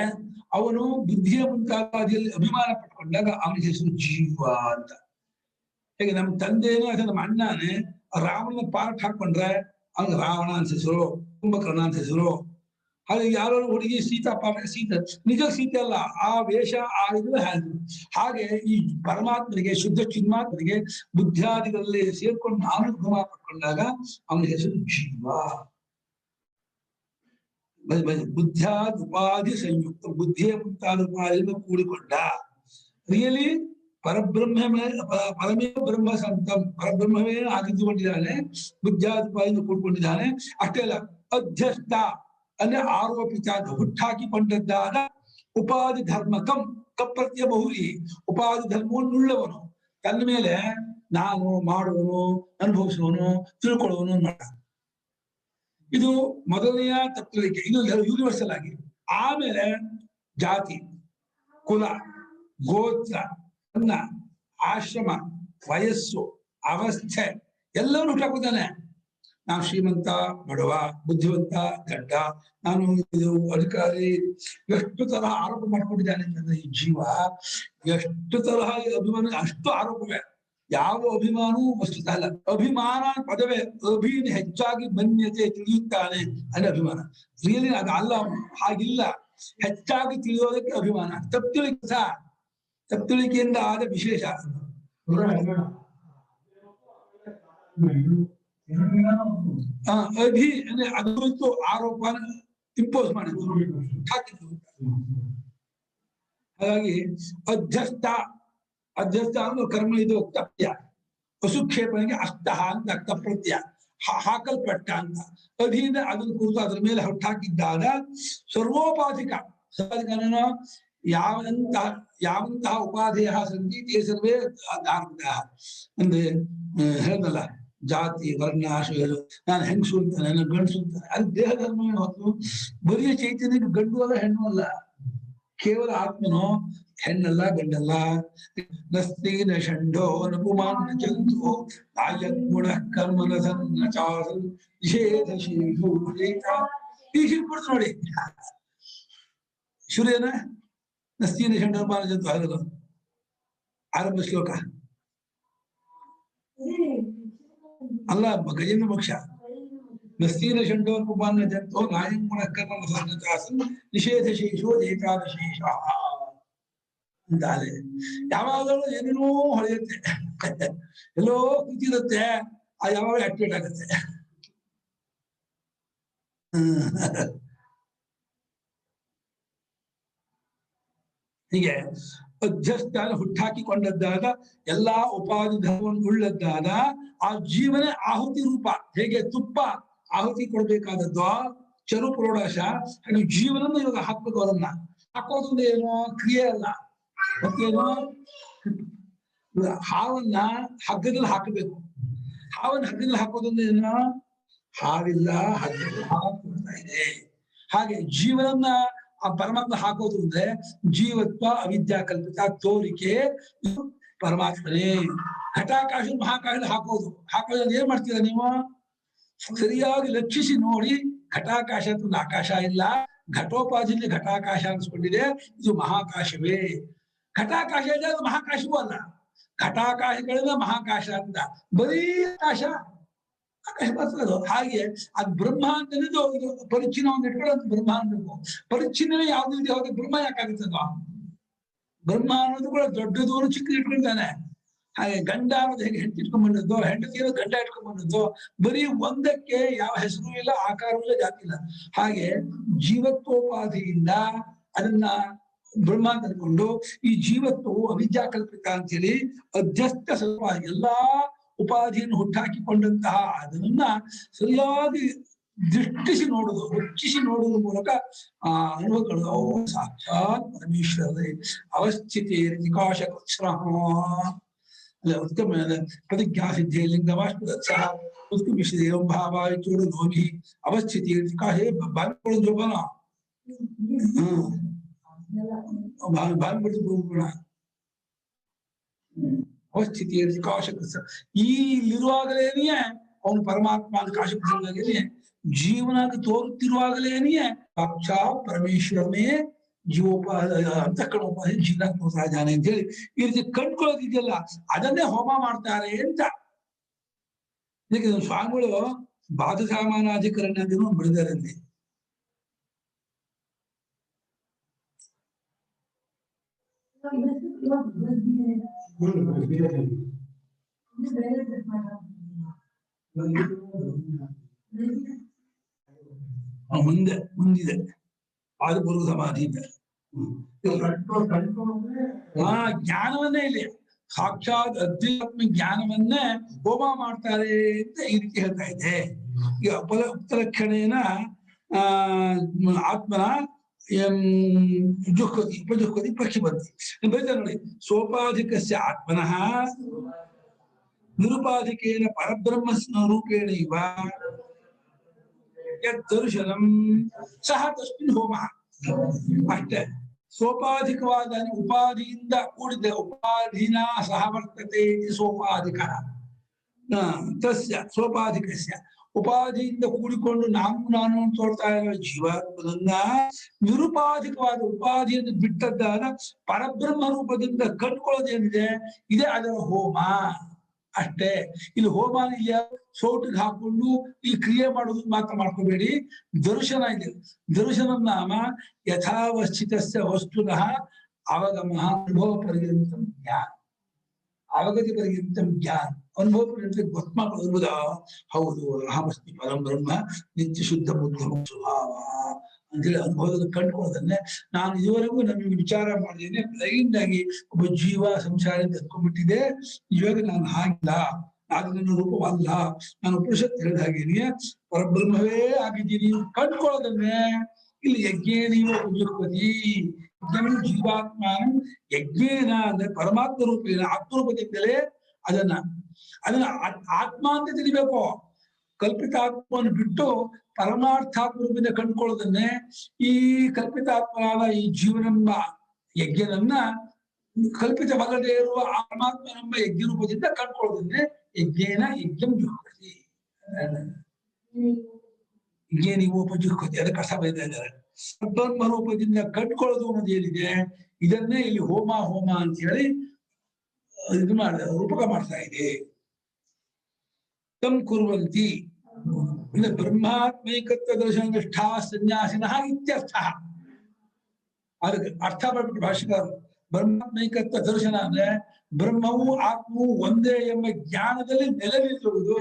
ಅವನು ಬುದ್ಧಿಯ ಮುಂತಾದಿಯಲ್ಲಿ ಅಭಿಮಾನ ಪಟ್ಕೊಂಡಾಗ ಅವನಿಗೆ ಹೆಸರು ಜೀವ ಅಂತ. ಹೇಗೆ ನಮ್ಮ ತಂದೆನೇ ಅಥವಾ ನಮ್ಮ ಅಣ್ಣನೇ ರಾವಣನ ಪಾರ್ಟ್ ಹಾಕೊಂಡ್ರೆ ಅವ್ನಿಗೆ ರಾವಣ ಅಂತ ಹೆಸರು, ಕುಂಭಕರ್ಣ ಅಂತ ಹೆಸರು. ಹಾಗೆ ಯಾರೋ ಹುಡುಗಿ ಸೀತಾ ಪಾಪ ಸೀತೆ, ನಿಜ ಸೀತೆ ಅಲ್ಲ, ಆ ವೇಷ ಆ ಇದು ಹಾಗೆ ಈ ಪರಮಾತ್ಮನಿಗೆ ಶುದ್ಧ ಚಿನ್ಮಾತ್ಮನಿಗೆ ಬುದ್ಧಿಯಾದಿಗಳಲ್ಲಿ ಸೇರ್ಕೊಂಡು ನಾನು ಅನುಭವ ಪಡ್ಕೊಂಡಾಗ ಅವನ ಹೆಸರು ಜೀವ. ಬುದ್ಧಿಯಾದ ಉಪಾಧಿ ಸಂಯುಕ್ತ, ಬುದ್ಧಿಯ ಮುಂತಾದ ಉಪಾಧಿಯನ್ನು ಕೂಡಿಕೊಂಡ ರಿಯಲಿ ಪರಮೇ ಬ್ರಹ್ಮ ಸಂತಂ, ಪರಬ್ರಹ್ಮವೇ ಆಗಿದ್ದುಕೊಂಡಿದ್ದಾನೆ, ಬುದ್ಧಿಯಾದ ಉಪಾಧಿಯನ್ನು ಕೂಡಿಕೊಂಡಿದ್ದಾನೆ. ಅಷ್ಟೇ ಅಲ್ಲ, ಅಧ್ಯಸ್ಥ ಅಂದ್ರೆ ಆರೋಪಿತ ಹುಟ್ಟಾಕಿಕೊಂಡದ್ದಾದ ಉಪಾಧಿ ಧರ್ಮಕಂ ಕಪ್ರತ್ಯ ಬಹುರಿ, ಉಪಾಧಿ ಧರ್ಮವನ್ನುಳ್ಳವನು, ತನ್ನ ಮೇಲೆ ನಾನು ಮಾಡುವನು, ಅನುಭವಿಸುವನು, ತಿಳ್ಕೊಳ್ಳುವನು ಮಾಡ. ಇದು ಮೊದಲನೆಯ ತತ್ವಕ್ಕೆ, ಇದು ಯೂನಿವರ್ಸಲ್ ಆಗಿ. ಆಮೇಲೆ ಜಾತಿ, ಕುಲ, ಗೋತ್ರ, ಅನ್ನ, ಆಶ್ರಮ, ವಯಸ್ಸು, ಅವಸ್ಥೆ ಎಲ್ಲವನ್ನೂ ಹುಟ್ಟಾಕೋತಾನೆ. ನಾವು ಶ್ರೀಮಂತ, ಬಡವ, ಬುದ್ಧಿವಂತ, ದಡ್ಡ, ನಾನು ಇದು ಅಧಿಕಾರಿ, ಎಷ್ಟು ತರಹ ಆರೋಪ ಮಾಡ್ಕೊಂಡಿದ್ದಾನೆ ಅಂತಂದ್ರೆ ಈ ಜೀವ, ಎಷ್ಟು ತರಹ ಅಭಿಮಾನ, ಅಷ್ಟು ಆರೋಪವೇ. ಯಾವ ಅಭಿಮಾನವೂ ವಸ್ತುತ ಅಲ್ಲ. ಅಭಿಮಾನ ಪದವೇ, ಅಭಿನ ಹೆಚ್ಚಾಗಿ ಮನ್ಯತೆ ತಿಳಿಯುತ್ತಾನೆ ಅಂದ್ರೆ ಅಭಿಮಾನ. ರಿಯಲಿ ಅದು ಅಲ್ಲ, ಹಾಗಿಲ್ಲ. ಹೆಚ್ಚಾಗಿ ತಿಳಿಯೋದಕ್ಕೆ ಅಭಿಮಾನ. ತಪ್ಪಿಳಿಕೆಯಿಂದ ಆದ ವಿಶೇಷ. ಅಭಿ ಅಂದ್ರೆ ಅದು ಆರೋಪನ ಇಂಪೋಸ್ ಮಾಡಿದ್ರು, ಹಾಕಿದ್ರು. ಹಾಗಾಗಿ ಅಧ್ಯಸ್ಥ, ಅಧ್ಯಸ್ಥ ಅಂದ್ರೆ ಕರ್ಮ ಇದು ತಪ್ಯ, ಪಶುಕ್ಷೇಪಣಿಗೆ ಅಷ್ಟಃ ಅಂತ ಅರ್ಥ, ಪ್ರತ್ಯಯ ಹಾಕಲ್ಪಟ್ಟ ಅಂತ. ಅಧೀನ ಅದನ್ನು ಕುರಿತು ಅದ್ರ ಮೇಲೆ ಹುಟ್ಟಾಕಿದ್ದಾದ ಸರ್ವೋಪಾಧಿಕ, ಯಾವಂತಹ ಉಪಾಧೇಯ ಸಂತಿ ತೇ ಸರ್ವೇ ಧಾರ್ಮಿಕ ಅಂದ್ರೆ ಹೇಳ್ದಲ್ಲ, ಜಾತಿ, ವರ್ಣ, ನಾನು ಹೆಂಗಸು ಅಂತ, ನಾನು ಗಂಡಸು ಅಂತ, ಅದು ದೇಹ ಧರ್ಮ ಹೊತ್ತು ಬರಿಯ ಚೈತನ್ಯಕ್ಕೆ ಗಂಡು ಅಲ್ಲ ಹೆಣ್ಣು ಅಲ್ಲ, ಕೇವಲ ಆತ್ಮನೋ, ಹೆಣ್ಣಲ್ಲ ಗಂಡಲ್ಲ. ನಸ್ತೀನ ಷಂಡೋ ನಪುಮಾನ್ ಚಂದು ಗುಣ ಕರ್ಮನ ಸನ್ನ ಚಾಸನ್ ನಿಷೇಧ ಶೀಘು ಈ ಕೊಡ್ತು ನೋಡಿ. ಶುರುನ ನಸ್ತೀನ ಷಂಡೋ ನಪುಮಾನ್ ಚಂದು ಆಗಲ್ಲ. ಆರಂಭ ಶ್ಲೋಕ ಅಲ್ಲ, ಗಜೇಂದ್ರ ಮೋಕ್ಷ. ನಸ್ತೀನ ಷಂಡೋ ನಪುಮಾನ್ ಚಂದು ನಾಯಂ ಗುಣ ಕರ್ಮನ ಸನ್ನ ಚಾಸನ್ ನಿಷೇಧ ಶೇಷೋ ಏಕಾದಶೇಷ ಅಂತಾಲೆ. ಯಾವಾಗಲೂ ಏನೇನೋ ಹೊಳೆಯುತ್ತೆ, ಎಲ್ಲೋ ಕೂತಿರುತ್ತೆ, ಆ ಯಾವಾಗ ಆಕ್ಟಿವೇಟ್ ಆಗುತ್ತೆ. ಹೀಗೆ ಅಧ್ಯಸ್ಥ ಹುಟ್ಟಾಕಿಕೊಂಡದ್ದಾದ ಎಲ್ಲಾ ಉಪಾಧಿ ಧರ್ಮವನ್ನು ಉಳ್ಳದ್ದಾದ ಆ ಜೀವನ ಆಹುತಿ ರೂಪ. ಹೇಗೆ ತುಪ್ಪ ಆಹುತಿ ಕೊಡ್ಬೇಕಾದದ್ದು ಚರು ಪ್ರೋಡಾಶ, ಹಾಗೆ ಜೀವನನ್ನು ಇವಾಗ ಹಾಕ್ಬೇಕು. ಅದನ್ನ ಹಾಕೋದ್ರಿಂದ ಏನೋ ಕ್ರಿಯೆ ಅಲ್ಲ, ಮತ್ತೇನು, ಹಾವನ್ನ ಹಗ್ಗದಲ್ಲಿ ಹಾಕಬೇಕು. ಹಾವನ್ನ ಹಗ್ಗದಲ್ಲಿ ಹಾಕೋದ್ರಿಂದ ಏನೋ ಹಾವಿಲ್ಲ, ಹಗ್ಗದಲ್ಲಿ ಹಾಕ್ತಾ ಇದೆ. ಹಾಗೆ ಜೀವನನ್ನ ಆ ಪರಮಾತ್ಮ ಹಾಕೋದು ಅಂದ್ರೆ ಜೀವತ್ವ ಅವಿದ್ಯಾ ಕಲ್ಪಿತ ತೋರಿಕೆ, ಪರಮಾತ್ಮನೇ. ಘಟಾಕಾಶ ಮಹಾಕಾಶದಲ್ಲಿ ಹಾಕೋದ್ರಿಂದ ಏನ್ ಮಾಡ್ತೀರಾ ನೀವು? ಸರಿಯಾಗಿ ಲಕ್ಷಿಸಿ ನೋಡಿ, ಘಟಾಕಾಶ ಅಂತ ಆಕಾಶ ಇಲ್ಲ, ಘಟೋಪಾಧಿಯಲ್ಲಿ ಘಟಾಕಾಶ ಅನ್ಸ್ಕೊಂಡಿದೆ, ಇದು ಮಹಾಕಾಶವೇ. ಘಟಾಕಾಶ ಇದೆ, ಅದು ಮಹಾಕಾಶವೂ ಅಲ್ಲ. ಘಟಾಕಾಶಗಳಿಂದ ಮಹಾಕಾಶ ಅಂತ ಬರೀ ಆಕಾಶ, ಆಕಾಶ ಮಾತ್ರ ಅದು. ಹಾಗೆ ಅದು ಬ್ರಹ್ಮ ಅಂತಂದಿದ್ದು ಇದು ಪರಿಚ್ಛಿನ್ನವನ್ನು ಇಟ್ಕೊಳ್ಳೋದು ಬ್ರಹ್ಮ ಅನ್ಬೇಕು. ಪರಿಚ್ಛಿನ್ನವೇ ಯಾವ್ದು ಇದೆ, ಹೋದ್ರೆ ಬ್ರಹ್ಮ ಯಾಕಾಗುತ್ತದ? ಬ್ರಹ್ಮ ಅನ್ನೋದು ಕೂಡ ದೊಡ್ಡದು ಚಿಕ್ಕದು ಇಟ್ಕೊಳ್ತಾನೆ. ಹಾಗೆ ಗಂಡ ಅನ್ನೋದು ಹೇಗೆ ಹೆಂಡತಿ ಇಟ್ಕೊಂಡ್ಬಂದದ್ದು, ಹೆಂಡತಿ ಅನ್ನೋದು ಗಂಡ ಇಟ್ಕೊಂಡ್ಬಂದದ್ದು, ಬರೀ ಒಂದಕ್ಕೆ ಯಾವ ಹೆಸರು ಇಲ್ಲ, ಆಕಾರವೂ ಇಲ್ಲ, ಜಾತಿ ಇಲ್ಲ. ಹಾಗೆ ಜೀವತ್ವೋಪಾಧಿಯಿಂದ ಅದನ್ನ ಬ್ರಹ್ಮ ಅಂತ ಅನ್ಕೊಂಡು ಈ ಜೀವತ್ವವು ಅವಿದ್ಯಾ ಕಲ್ಪಿತ ಅಂತೇಳಿ ಅಧ್ಯಸ್ಥ ಸ್ವಲ್ಪ ಎಲ್ಲಾ ಉಪಾಧಿಯನ್ನು ಹುಟ್ಟಾಕಿಕೊಂಡಂತಹ ಅದನ್ನ ಸರಿಯಾಗಿ ದೃಷ್ಟಿಸಿ ನೋಡುದು, ವೃಚ್ಚಿಸಿ ನೋಡುವುದ್ರ ಮೂಲಕ ಆ ಅನುಭವಗಳು ಸಾಕ್ಷಾತ್ ಪರಮೇಶ್ವರೇ ಅವಸ್ಥಿತಿ ನಿಕಾಶ ಉತ್ತಮ ಪ್ರತಿಜ್ಞಾ ಸಿದ್ಧಿ ಲಿಂಗವಾಷ್ಪದತ್ಸಹ ಉತ್ಕೃಮಿಸಿದೇವ ಭಾವಾಯ ಚೂಡು ನೋಮಿ ಅವಸ್ಥಿತಿ ನಿಕಾಶೆ ಬಾಲ್ಕೊಳ್ಳೋ ಜೋಪಾನ ಅವಸ್ಥಿತಿ ಕಾಶಕೃತ ಈ ಇಲ್ಲಿರುವಾಗಲೇನೆಯೇ ಅವನು ಪರಮಾತ್ಮ ಕಾಶಕೃತನೇ ಜೀವನ ತೋರುತ್ತಿರುವಾಗಲೇನೆಯೇ ಸಾಕ್ಷಾತ್ ಪರಮೇಶ್ವರನೇ ಅಂತಃಕರಣೋಪಾಧಿ ಜೀವನಾತ್ಮ ಸಹಜಾನೆ ಅಂತ ಹೇಳಿ ಈ ರೀತಿ ಕಂಡ್ಕೊಳ್ಳೋದಿದೆಯಲ್ಲ ಅದನ್ನೇ ಹೋಮ ಮಾಡ್ತಾರೆ ಅಂತ. ಇದಕ್ಕೆ ಸ್ವಾಮಿಗಳು ಬಾಧಸಾಮಾನಾಧಿಕರಣ ಅಂತ ಬಿಡಿದಾರೆ ಅಲ್ಲಿ. ಮುಂದಿದೆ ಆದಿಪೂರ್ವ ಸಮಾಧಿ ಜ್ಞಾನವನ್ನೇ ಇಲ್ಲಿ ಸಾಕ್ಷಾತ್ ಅಧ್ಯಾತ್ಮ ಜ್ಞಾನವನ್ನೇ ಹೋಮ ಮಾಡ್ತಾರೆ ಅಂತ ಈ ರೀತಿ ಹೇಳ್ತಾ ಇದೆ. ಈಗ ಉಪಲಕ್ಷಣೇನ ಆತ್ಮನ ಜುಹ್ವತಿ ಉಪಜುಹ್ವತಿ ಪ್ರಕ್ಷಿಪಂತಿ ಬರೀತಾರೆ ನೋಡಿ. ಸೋಪಾಧಿಕಸ್ಯ ಆತ್ಮನಃ ನಿರುಪಾಧಿಕೇನ ಪರಬ್ರಹ್ಮ ರೂಪೇಣ ಇವ ಯದ್ದರ್ಶನಂ ಸಹ ತಸ್ಮಿನ್ ಹೋಮ. ಅಷ್ಟೇ, ಸೋಪಾಧಿಕವಾದ ಉಪಾಧಿಯಿಂದ ಕೂಡಿದ ಉಪಾಧಿನ ಸಹ ವರ್ತತೆ ಸೋಪಾಧಿಕ ತಸ್ಯ ಸೋಪಾಧಿಕಸ್ಯ ಉಪಾಧಿಯಿಂದ ಕೂಡಿಕೊಂಡು ನಾನು ತೋರ್ತಾ ಇರೋ ಜೀವಾತ್ಮನನ್ನ ನಿರುಪಾಧಿಕವಾದ ಉಪಾಧಿಯನ್ನು ಬಿಟ್ಟದ್ದಾದ ಪರಬ್ರಹ್ಮ ರೂಪದಿಂದ ಕಂಡುಕೊಳ್ಳೋದೇನಿದೆ ಇದೇ ಅದರ ಹೋಮ. ಅಷ್ಟೇ. ಇಲ್ಲಿ ಹೋಮ ಇಲ್ಲ ಸೋಟಿಗೆ ಹಾಕೊಂಡು ಈ ಕ್ರಿಯೆ ಮಾಡೋದು ಮಾತ್ರ ಮಾಡ್ಕೋಬೇಡಿ. ದರ್ಶನ ಇದೆ. ದರ್ಶನ ನಾಮ ಯಥಾವಸ್ಥಿತಸ್ಯ ವಸ್ತುನಃ ಅವಗಮ ಅನುಭವ ಪರ್ಯಂತಂ ಜ್ಞಾನ. ಅವಗತಿ ಪರ್ಯಂತಂ ಜ್ಞಾನ, ಅನುಭವ ಪರ್ಯಂತ ಗೊತ್ತು ಮಾಡ್ಕೊಳ್ಳೋದು. ಹೌದು, ಅಹಮಸ್ಮಿ ಪರಂ ಬ್ರಹ್ಮ ನಿತ್ಯ ಶುದ್ಧ ಬುದ್ಧ ಸ್ವಭಾವ ಅಂತೇಳಿ ಅನುಭವದಲ್ಲಿ ಕಂಡುಕೊಳ್ಳೋದನ್ನೇ ನಾನು ಇದುವರೆಗೂ ನಮಗೆ ವಿಚಾರ ಮಾಡಿದ್ದೇನೆ. ಬ್ಲೈಂಡ್ ಆಗಿ ಒಬ್ಬ ಜೀವ ಸಂಸಾರ ಎತ್ಕೊಂಡ್ಬಿಟ್ಟಿದೆ. ಇವಾಗ ನಾನು ಹಾಗಿಲ್ಲ, ಅದು ನನ್ನ ರೂಪವಲ್ಲ, ನಾನು ಉಪನಿಷತ್ ಹೇಳಿದ ಹಾಗೇನೆ ಪರಬ್ರಹ್ಮವೇ ಆಗಿದ್ದೀನಿ ಕಂಡುಕೊಳ್ಳೋದನ್ನೇ ಇಲ್ಲಿ ಯಜ್ಞೇನೀವ ಉಪಯುಕ್ತತಿ. ಜೀವಾತ್ಮಾನ ಯಜ್ಞೇನ ಅಂದ್ರೆ ಪರಮಾತ್ಮ ರೂಪೇಣ ಆತ್ಮರೂಪದಿಂದಲೇ ಅದನ್ನ ಆತ್ಮ ಅಂತ ತಿಳಿಬೇಕು. ಕಲ್ಪಿತಾತ್ಮವನ್ನು ಬಿಟ್ಟು ಪರಮಾರ್ಥಾತ್ಮ ರೂಪದಿಂದ ಕಂಡುಕೊಳ್ಳೋದನ್ನೇ ಈ ಕಲ್ಪಿತಾತ್ಮನಾದ ಈ ಜೀವನೆಂಬ ಯಜ್ಞನನ್ನ ಕಲ್ಪಿತವಲ್ಲದೆ ಇರುವ ಪರಮಾತ್ಮನೆಂಬ ಯಜ್ಞ ರೂಪದಿಂದ ಕಂಡುಕೊಳ್ಳೋದನ್ನೇ ಯಜ್ಞೇನ ಯಜ್ಞಂ ಜುಹ್ವತಿ. ಯಜ್ಞೇನೀವೋಪಜುಹ್ವತಿ ಅದಕ್ಕೆ ಅರ್ಥ ಬರೀತಾ ಇದ್ದಾರೆ. ಬ್ರಹ್ಮ ರೂಪದಿಂದ ಕಂಡುಕೊಳ್ಳೋದು ಅನ್ನೋದು ಏನಿದೆ ಇದನ್ನೇ ಇಲ್ಲಿ ಹೋಮ ಅಂತ ಹೇಳಿ ಇದು ರೂಪಕ ಮಾಡ್ತಾ ಇದೆ. ತಂ ಕುರ್ವಂತಿ ಬ್ರಹ್ಮಾತ್ಮೈಕತ್ವ ದರ್ಶನ ನಿಷ್ಠಾ ಸನ್ಯಾಸಿನಃ ಇತ್ಯರ್ಥ. ಅದಕ್ಕೆ ಅರ್ಥ ಮಾಡ್ಬಿಟ್ಟು ಭಾಷೆಗಾರರು ಬ್ರಹ್ಮಾತ್ಮೈಕತ್ವ ದರ್ಶನ ಅಂದ್ರೆ ಬ್ರಹ್ಮವು ಆತ್ಮವು ಒಂದೇ ಎಂಬ ಜ್ಞಾನದಲ್ಲಿ ನೆಲೆನಿಲ್ಲುವುದು.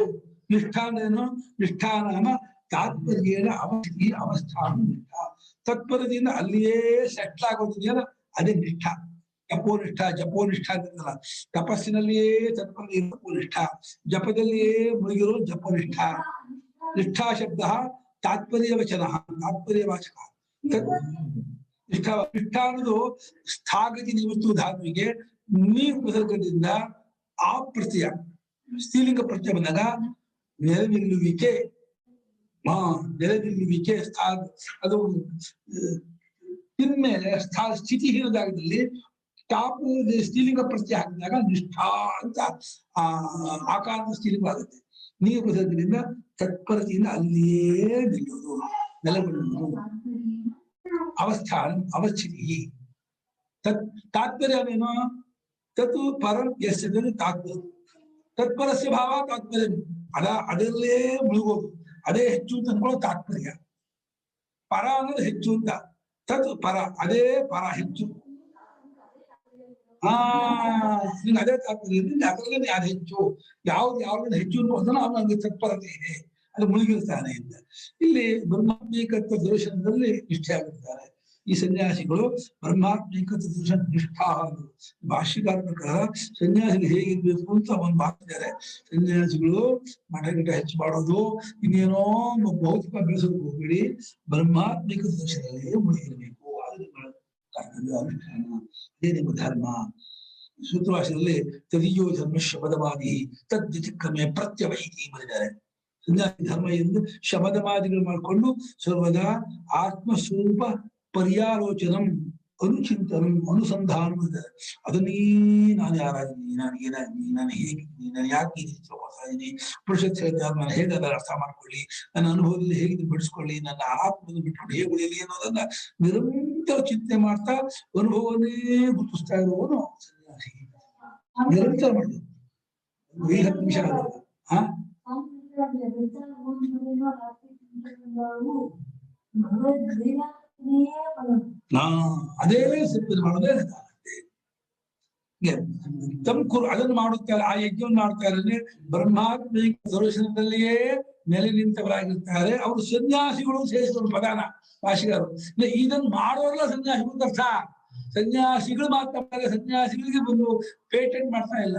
ನಿಷ್ಠಾನೇನು ನಿಷ್ಠಾನಾಮ ತಾತ್ಪರ್ಯೇನ ಅವಸ್ಥಿ ಅವಸ್ಥಾನ ನಿಷ್ಠ. ತತ್ಪರದಿಂದ ಅಲ್ಲಿಯೇ ಸೆಟ್ಲ್ ಆಗೋದಿದೆಯಲ್ಲ ಅದೇ ನಿಷ್ಠ. ಜಪೋನಿಷ್ಠ ಜಪೋನಿಷ್ಠ ಅಂತಲ್ಲ, ತಪಸ್ಸಿನಲ್ಲಿಯೇ ತತ್ಪರ ತಪೋನಿಷ್ಠ, ಜಪದಲ್ಲಿಯೇ ಮುಳುಗಿರೋ ಜಪೋನಿಷ್ಠ. ನಿಷ್ಠಾ ಶಬ್ದ ತಾತ್ಪರ್ಯ ವಚನ, ತಾತ್ಪರ್ಯ ವಾಚಕ. ನಿಷ್ಠ ಅನ್ನೋದು ಸ್ಥಾಗತಿ ನಿಮಿತ್ತ ಧಾತುವಿಗೆ ನೀ ಉಪಸರ್ಗದಿಂದ ಆ ಪ್ರತ್ಯಯ ಸ್ತ್ರೀಲಿಂಗ ಪ್ರತ್ಯಯ ಬಂದಾಗ ನೆಲೆನಿಲ್ಲುವಿಕೆ. ನೆಲೆನಿಲ್ಲುವಿಕೆ ಅದು ಇನ್ಮೇಲೆ ಸ್ಥಿತಿಹೀನ ಜಾಗದಲ್ಲಿ ಟಾಪು ಸ್ತ್ರೀಲಿಂಗ ಪ್ರತ್ಯಯ ಹಾಕಿದಾಗ ನಿಷ್ಠಾ ಅಂತ ಆಕಾರದ ಸ್ತ್ರೀಲಿಂಗ ಆಗುತ್ತೆ. ನೀರು ಉಪಸರ್ಗದಿಂದ ತತ್ಪರತೆಯಿಂದ ಅಲ್ಲಿಯೇ ನಿಲ್ಲುವುದು, ನೆಲೆಗೊಳ್ಳುವುದು. ಅವಸ್ಥಾನ ಅವಸ್ಥಿತಿ. ತಾತ್ಪರ್ಯ ಅದೇನು? ತತ್ ಪರಂ ಎಸ್ ತಾತ್ಪರ್ಯ. ತತ್ಪರಸ್ಯ ಭಾವ ತಾತ್ಪರ್ಯ. ಅದರಲ್ಲೇ ಮುಳುಗೋದು, ಅದೇ ಹೆಚ್ಚು ಅಂತ ಅನ್ಕೊಳ್ಳೋ ತಾತ್ಪರ್ಯ. ಪರ ಅನ್ನೋದು ಹೆಚ್ಚು ಅಂತ. ತತ್ ಪರ, ಅದೇ ಪರ ಹೆಚ್ಚು. ಅದೇ ತಾತ್ಪರ್ಯ. ಅದರಲ್ಲೇ ಯಾರು ಹೆಚ್ಚು, ಯಾವ್ದು ಹೆಚ್ಚು ಅನ್ನೋದನ್ನ ಅವನಿಗೆ ತತ್ಪರತೆ ಇದೆ, ಅದು ಮುಳುಗಿರ್ತಾನೆ ಅಂತ. ಇಲ್ಲಿ ಬ್ರಹ್ಮಾತ್ಮೀಕತ್ವ ದರ್ಶನದಲ್ಲಿ ನಿಷ್ಠೆ ಆಗಿರ್ತಾರೆ ಈ ಸನ್ಯಾಸಿಗಳು. ಬ್ರಹ್ಮಾತ್ಮೀಕತ್ವ ದರ್ಶನ ನಿಷ್ಠಾ. ಭಾಷ್ಯಕಾರ ಪ್ರಕಾರ ಸನ್ಯಾಸಿಗಳು ಹೇಗಿರ್ಬೇಕು ಅಂತ ಒಂದು ಮಾತಿದ್ದಾರೆ. ಸನ್ಯಾಸಿಗಳು ಮಠ ಹೆಚ್ಚು ಮಾಡೋದು, ಇನ್ನೇನೋ ಭೌತಿಕ ಬೆಳೆಸೋದು ಹೋಗ್ಬೇಡಿ, ಬ್ರಹ್ಮಾತ್ಮಿಕ ದರ್ಶನದಲ್ಲಿ ಮುಳುಗಿರಬೇಕು. ಕರ್ತವ್ಯ ಅನುಷ್ಠಾನ, ಅದೇ ನಿಮ್ಮ ಧರ್ಮ. ಸೂತ್ರಭಾಷೆಯಲ್ಲಿ ತದೀಯೋ ಧರ್ಮ ಶಬದವಾದಿ ತದ್ವಿತಿಕ್ರಮೆ ಪ್ರತ್ಯವೈತಿ ಮಾಡಿದ್ದಾರೆ. ಸನ್ಯಾಸಿ ಧರ್ಮ ಎಂದು ಶಬದವಾದಿಗಳು ಮಾಡಿಕೊಂಡು ಸರ್ವದಾ ಆತ್ಮಸ್ವರೂಪ ಪರ್ಯಾಲೋಚನಂ ಅನುಚಿಂತನಂ ಅನುಸಂಧಾನ. ಅದನ್ನೇ ನಾನು ಯಾರಾಗಿದ್ದೀನಿ, ನಾನು ಏನಾಗಿದ್ದೀನಿ, ನಾನು ಹೇಗಿದ್ದೀನಿ, ನಾನು ಯಾಕೆ ಈ ರೀತಿ ತಿಳ್ಕೊಳ್ತಾ ಇದ್ದೀನಿ, ಪುರುಷತ್ ಹೇಳ್ತಾರೆ ನಾನು ಹೇಗೆ ಅದರ ಅರ್ಥ ಮಾಡ್ಕೊಳ್ಳಿ, ನನ್ನ ಅನುಭವದಲ್ಲಿ ಹೇಗೆ ಬಿಡಿಸ್ಕೊಳ್ಳಿ, ನನ್ನ ಆತ್ಮವನ್ನು ಬಿಟ್ಕೊಂಡು ಹೇಗೆ ಉಳಿಯಲಿ ಅನ್ನೋದನ್ನ ನಿರಂತರ ಚಿಂತನೆ ಮಾಡ್ತಾ ಅನುಭವವನ್ನೇ ಗುರುತಿಸ್ತಾ ಇರುವವನು ಸನ್ಯಾಸಿ. ನಿರಂತರ ಮಾಡಿ 5 ನಿಮಿಷ ಆಗಲ್ಲ. ಅದೇ ಸಿದ್ಧ ಮಾಡೋದೇ ಅದನ್ನು ಮಾಡುತ್ತಾರೆ. ಆ ಯಜ್ಞವನ್ನು ಮಾಡ್ತಾರೆ. ಬ್ರಹ್ಮಾತ್ಮಿಕ ದರ್ಶನದಲ್ಲಿಯೇ ನೆಲೆ ನಿಂತವರಾಗಿರ್ತಾರೆ. ಅವರು ಸನ್ಯಾಸಿಗಳು ಸೇರಿಸಿದ್ರು ಪದಾನ ಭಾಷಿಕರು. ಇದನ್ನು ಮಾಡೋರೆಲ್ಲ ಸನ್ಯಾಸಿಗಳು ಅರ್ಥ. ಸನ್ಯಾಸಿಗಳು ಮಾತ್ರ ಸನ್ಯಾಸಿಗಳಿಗೆ ಬಂದು ಪೇಟೆಂಟ್ ಮಾಡ್ತಾ ಇಲ್ಲ.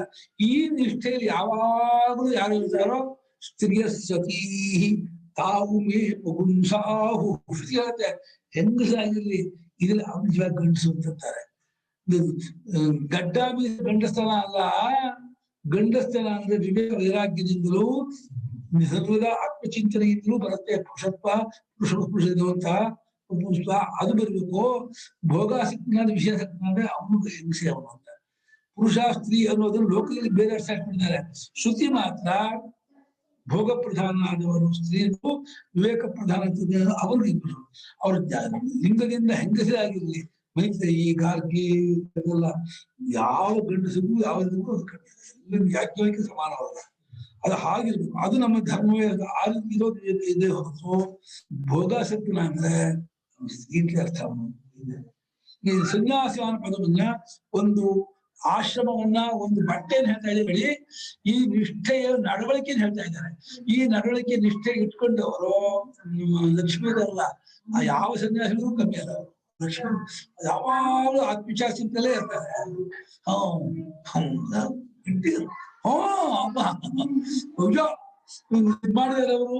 ಈ ನಿಷ್ಠೆಯಲ್ಲಿ ಯಾವಾಗಲೂ ಯಾರು ಇರ್ತಾರೋ ಸ್ತ್ರೀಯ ಸತೀ ತಾವು ಮೇ ಪುಂಸಾಹು ಹೇಳುತ್ತೆ. ಹೆಂಗಸಾಗಿರ್ಲಿ ಇದ್ರಲ್ಲಿ ಅಂಶವಾಗಿ ಗಂಡಸು ಅಂತಾರೆ. ಗಡ್ಡಾಮಿ ಗಂಡಸ್ಥಾನ ಅಲ್ಲ. ಗಂಡಸ್ಥಾನ ಅಂದ್ರೆ ವಿವೇಕ ವೈರಾಗ್ಯದಿಂದಲೂ ಸರ್ವದ ಆತ್ಮಚಿಂತನೆಯಿಂದಲೂ ಬರುತ್ತೆ. ಪುರುಷತ್ವ ಪುರುಷ ಅದು ಬರಬೇಕು. ಭೋಗಾಸಕ್ತಿನಾದ ವಿಷಯಾಸಕ್ತಿನಾದ ಅವನು ಹೆಂಗಸೆ ಅವನು ಅಂತ. ಪುರುಷ ಸ್ತ್ರೀ ಅನ್ನೋದನ್ನು ಲೋಕದಲ್ಲಿ ಬೇರೆ ಅರ್ಥ ಮಾಡ್ತಾರೆ. ಶ್ರುತಿ ಮಾತ್ರ ಭೋಗ ಪ್ರಧಾನವಾದವರು ಸ್ತ್ರೀಯರು, ವಿವೇಕ ಪ್ರಧಾನ ಅವರು ಇಬ್ಬರು. ಅವ್ರ ಲಿಂಗದಿಂದ ಹೆಂಗಸೇ ಆಗಿರ್ಲಿ, ಮೈತ್ರಿ ಗಾರ್ಗಿ ಎಲ್ಲ ಯಾವ ಗಂಡಸಿಗೂ ಯಾವ ಎಲ್ಲ ಯಾಜ್ಞಕ್ಕೆ ಸಮಾನವಲ್ಲ. ಅದು ಹಾಗಿರ್ಬೇಕು. ಅದು ನಮ್ಮ ಧರ್ಮವೇ. ಆ ರೀತಿ ಇರೋದು ಇದೆ ಹೊರತು ಭೋಗಾಸಕ್ತಿನ ಅಂದ್ರೆ ಸ್ತ್ರೀಗೆ ಅರ್ಥ. ಈ ಸನ್ಯಾಸಿ ಅನ್ನೋ ಪದವನ್ನ, ಒಂದು ಆಶ್ರಮವನ್ನ, ಒಂದು ಬಟ್ಟೆಯನ್ನು ಹೇಳ್ತಾ ಇದ್ದೀವಿ. ಈ ನಿಷ್ಠೆಯ ನಡವಳಿಕೆಯನ್ನು ಹೇಳ್ತಾ ಇದ್ದಾರೆ. ಈ ನಡವಳಿಕೆ ನಿಷ್ಠೆ ಇಟ್ಕೊಂಡವರು ಲಕ್ಷ್ಮೀದಲ್ಲ. ಆ ಯಾವ ಸನ್ಯಾಸಿಗಳು ಕಮ್ಮಿ ಅಲ್ಲ. ಲಕ್ಷ್ಮಿ ಯಾವಾಗಲೂ ಆತ್ಮವಿಚಾರ ಚಿಂತಲೇ ಇರ್ತಾರೆ. ಮಾಡಿದಾರೆ ಅವರು.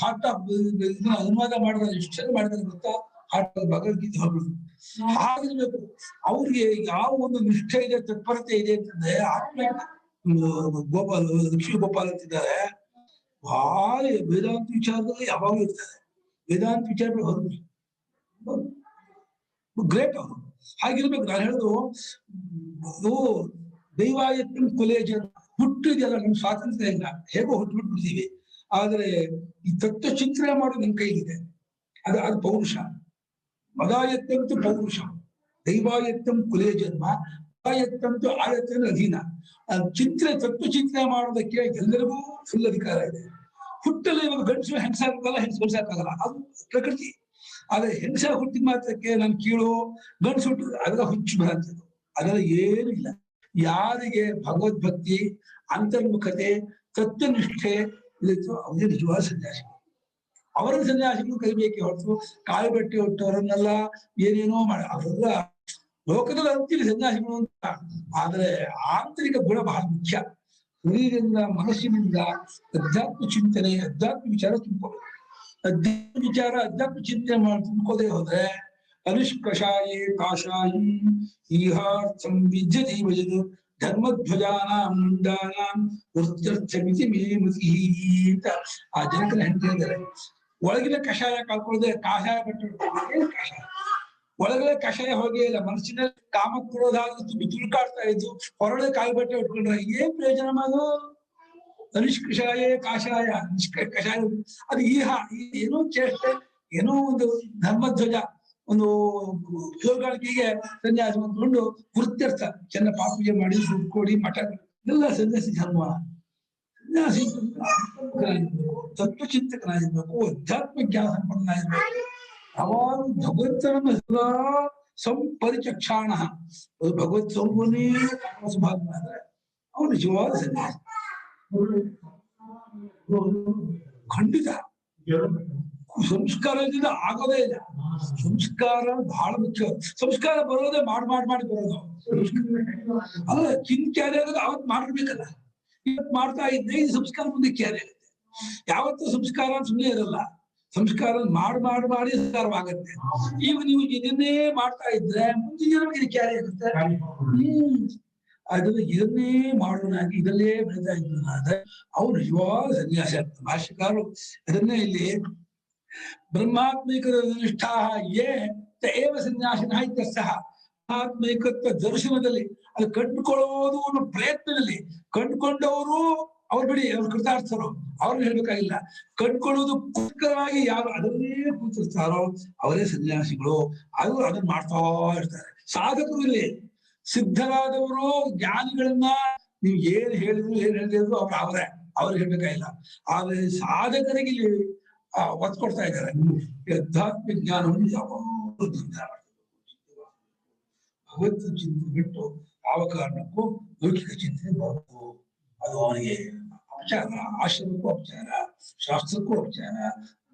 ಹಾಟ್ ಅನುವಾದ ಮಾಡಿದಾರೆ. ಎಷ್ಟು ಮಾಡಿದಾರೆ ಗೊತ್ತಾ? ಹಾಟ್ ಭಗವದ್ಗೀತೆ ಹೋಗ್ಬಿಡುದು. ಹಾಗಿರ್ಬೇಕು. ಅವ್ರಿಗೆ ಯಾವ ಒಂದು ನಿಷ್ಠೆ ಇದೆ, ತತ್ಪರತೆ ಇದೆ ಅಂತಂದ್ರೆ, ಆತ್ಮ ಗೋಪಾಲ್ ಲಕ್ಷ್ಮೀ ಗೋಪಾಲ್ ಅಂತಿದ್ದಾರೆ. ಭಾಳ ವೇದಾಂತ ವಿಚಾರದಲ್ಲಿ ಯಾವಾಗಲೂ ಇರ್ತಾರೆ. ವೇದಾಂತ ವಿಚಾರಗಳು ಹೊರಗೆ ಗ್ರೇಟ್ ಅವರು. ಹಾಗಿರ್ಬೇಕು. ನಾನು ಹೇಳುದು ದೈವಾಯತ್ನ ಕೊಲೇಜ್ ಹುಟ್ಟಿದೆಯಲ್ಲ, ನಮ್ ಸ್ವಾತಂತ್ರ್ಯ ಇಲ್ಲ, ಹೇಗೋ ಹುಟ್ಟುಬಿಟ್ಟಿದ್ದೀವಿ. ಆದ್ರೆ ಈ ತತ್ವ ಚಿಂತನೆ ಮಾಡೋದು ನಿಮ್ ಕೈಲಿದೆ. ಅದು ಪೌರುಷ. ಮದಾಯತ್ತಂತೂ ಪೌರುಷ, ದೈವಾಯತ್ತಂ ಕುಲೇ ಜನ್ಮ, ಮದಾಯತ್ತಂತೂ ಆಯತ್ತನ ಅಧೀನ. ಚಿಂತನೆ, ತತ್ವ ಚಿಂತನೆ ಮಾಡೋದಕ್ಕೆ ಎಲ್ಲರಿಗೂ ಫುಲ್ ಅಧಿಕಾರ ಇದೆ. ಹುಟ್ಟಲ್ಲಿ ಇವಾಗ ಗಂಡಸು ಹೆಂಗಸಾಗಲ್ಲ, ಹೆಂಗಸಾಗಲ್ಲ, ಅದು ಪ್ರಕೃತಿ. ಆದ್ರೆ ಹೆಂಗಸ ಹುಟ್ಟಿದ ಮಾತ್ರಕ್ಕೆ ನನ್ ಕೀಳು, ಗಂಡಸು ಹುಟ್ಟಿದ ಅದೆಲ್ಲ ಹುಚ್ಚು ಬರಂತದ್ದು. ಅದೆಲ್ಲ ಏನೂ ಇಲ್ಲ. ಯಾರಿಗೆ ಭಗವದ್ಭಕ್ತಿ, ಅಂತರ್ಮುಖತೆ, ತತ್ವನಿಷ್ಠೆ ಇದಿತ್ತು ಅವರೇ ನಿಜವಾದ ಸನ್ಯಾಸಿ. ಅವರ ಸನ್ಯಾಸಿಗಳು ಕಲಿಬೇಕೆ ಹೊರತು ಕಾಯಿ ಬಟ್ಟೆ ಹೊಟ್ಟವರನ್ನೆಲ್ಲ ಏನೇನೋ ಮಾಡಿ ಅವರೆಲ್ಲ ಲೋಕದಲ್ಲಿ ಅಂತೀವಿ ಸನ್ಯಾಸಿಗಳು ಅಂತ. ಆದ್ರೆ ಆಂತರಿಕ ಗುಣ ಬಹಳ ಮುಖ್ಯ. ಹೃದಯದಿಂದ, ಮನಸ್ಸಿನಿಂದ ಅಧ್ಯಾತ್ಮ ಚಿಂತನೆ, ಅಧ್ಯಾತ್ಮ ವಿಚಾರ ತುಂಬ್ಕೋಬೇಕು. ಅಧ್ಯಾತ್ಮ ವಿಚಾರ, ಅಧ್ಯಾತ್ಮ ಚಿಂತನೆ ಮಾಡಿ ತುಂಬ್ಕೋದೇ ಹೋದ್ರೆ ಅನಿಷ್ಕಷಾಯೇ ಕಾಷಾಯಿ ಈಹಾರ್ಥಂ ವಿದ್ಯತೆ ಭಜದು ಧರ್ಮಧ್ವಜಾನಾಂ ಮುಂಡಾನಾಂ ವೃತ್ಯರ್ಥಮಿತಿ ಮೇ ಮತಿ ಅಂತ ಆ ಜನಕನ ಹೆಂಡತಿ ಹೇಳಿದ್ದಾರೆ. ಒಳಗಿನ ಕಷಾಯ ಕಳ್ಕೊಳ್ಳದೆ ಕಾಷಾಯ ಬಟ್ಟೆ ಕಷಾಯ, ಒಳಗಡೆ ಕಷಾಯ ಹೋಗೇ ಇಲ್ಲ. ಮನಸ್ಸಿನಲ್ಲಿ ಕಾಮ ಕ್ರೋಧ ತುಳ್ಕಾಡ್ತಾ ಇದ್ದು ಹೊರಗಡೆ ಕಾಯಿ ಬಟ್ಟೆ ಉಟ್ಕೊಂಡ್ರೆ ಏನ್ ಪ್ರಯೋಜನ ಮಾಡು? ಅನಿಷ್ಕಷಾಯೇ ಕಾಷಾಯ, ಕಷಾಯ ಅದು ಏನೋ ಚೇಷ್ಟೆ, ಏನೋ ಒಂದು ಧರ್ಮಧ್ವಜ, ಒಂದು ಯೋಗಾಳಿಕೆಗೆ ಸನ್ಯಾಸ ಅಂದ್ಕೊಂಡು ವೃತ್ಯರ್ಥ ಚೆನ್ನ ಪಾಪೂಜೆ ಮಾಡಿ ದುಡ್ಡು ಕೊಡಿ ಮಠ ಎಲ್ಲ ಸನ್ಯಾಸಿ ಧರ್ಮ. ಸನ್ಯಾಸಿ ತತ್ವಚಿಂತಕನಾಗಿರ್ಬೇಕು, ಅಧ್ಯಾತ್ಮ ಜ್ಞಾನ ಸಂಪನ್ನನಾಗಿರ್ಬೇಕು. ಅವಾಗ ಭಗವಂತನನ್ನು ಸದಾ ಸಂಪರಿಚಕ್ಷಾಣ, ಭಗವತ್ ಸ್ವರೂಪನೇ ಸುಭಾಗ್ಯ ಆದ್ರೆ ಅವನು ನಿಜವಾದ ಸನ್ಯಾಸಿ. ಖಂಡಿತ ಸಂಸ್ಕಾರದಿಂದ ಆಗೋದೇ ಇಲ್ಲ. ಸಂಸ್ಕಾರ ಬಹಳ ಮುಖ್ಯ. ಸಂಸ್ಕಾರ ಬರೋದೇ ಮಾಡಿ ಬರೋದು ಅಲ್ಲ. ಕ್ಯಾರಿ ಆಗೋದು ಅವತ್ತು ಮಾಡಿರ್ಬೇಕಲ್ಲ. ಇವತ್ತು ಮಾಡ್ತಾ ಇದ್ದೆ ಇದು ಸಂಸ್ಕಾರ ಮುಂದೆ ಕ್ಯಾರಿ ಆಗುತ್ತೆ. ಯಾವತ್ತೂ ಸಂಸ್ಕಾರ ಸುಮ್ಮನೆ ಇರಲ್ಲ. ಸಂಸ್ಕಾರ ಮಾಡಿ ಸಂಸ್ಕಾರವಾಗತ್ತೆ. ಈಗ ನೀವು ಇದನ್ನೇ ಮಾಡ್ತಾ ಇದ್ರೆ ಮುಂದಿನ ಜನಕ್ಕೆ ಇದು ಕ್ಯಾರಿ ಆಗುತ್ತೆ. ಅದನ್ನು ಇದನ್ನೇ ಮಾಡೋನಾಗಿ ಇದಲ್ಲೇ ಬೆಳೀತಾ ಇದ್ದಾದ್ರೆ ಅವ್ರು ನಿಜವಾದ ಸನ್ಯಾಸಿ ಆಗ್ತದೆ. ಭಾಷ್ಯಕಾರರು ಅದನ್ನೇ ಇಲ್ಲಿ ಬ್ರಹ್ಮಾತ್ಮಿಕ ನಿಷ್ಠಾ ಯೇ ತೇವ ಸನ್ಯಾಸಿನ ಇತ್ಯರ್ಥಃ. ಆತ್ಮೈಕತ್ವ ದರ್ಶನದಲ್ಲಿ ಅದು ಕಂಡುಕೊಳ್ಳುವುದು ಅನ್ನೋ ಪ್ರಯತ್ನದಲ್ಲಿ ಕಂಡುಕೊಂಡವರು ಅವ್ರು ಬಿಡಿ, ಅವ್ರು ಕೃತಾರ್ಥರು, ಅವ್ರನ್ನ ಹೇಳ್ಬೇಕಾಗಿಲ್ಲ. ಕಟ್ಕೊಳ್ಳೋದು ಪುಸ್ತಕವಾಗಿ ಯಾರು ಅದನ್ನೇ ಕೂತಿರ್ತಾರೋ ಅವರೇ ಸನ್ಯಾಸಿಗಳು. ಅದನ್ನ ಮಾಡ್ತಾ ಇರ್ತಾರೆ. ಸಾಧಕರು ಇಲ್ಲಿ ಸಿದ್ಧರಾದವರು, ಜ್ಞಾನಿಗಳನ್ನ ನೀವು ಏನ್ ಹೇಳಿದ್ರು ಅವ್ರಿಗೆ ಹೇಳ್ಬೇಕಾಗಿಲ್ಲ. ಆದ್ರೆ ಸಾಧಕರಿಗೆ ಇಲ್ಲಿ ಒತ್ತು ಕೊಡ್ತಾ ಇದ್ದಾರೆ. ಅಧ್ಯಾತ್ಮ ಜ್ಞಾನವನ್ನು ಯಾವಾಗಲೂ ಭಗವತ್ ಚಿಂತನೆ ಬಿಟ್ಟು ಯಾವ ಕಾರಣಕ್ಕೂ ಲೌಕಿಕ ಚಿಂತನೆ ಬರಬೇಕು. ಅದು ಅವನಿಗೆ ಅಪಚಾರ, ಆಶ್ರಮಕ್ಕೂ ಅಪಚಾರ, ಶಾಸ್ತ್ರಕ್ಕೂ ಅಪಚಾರ,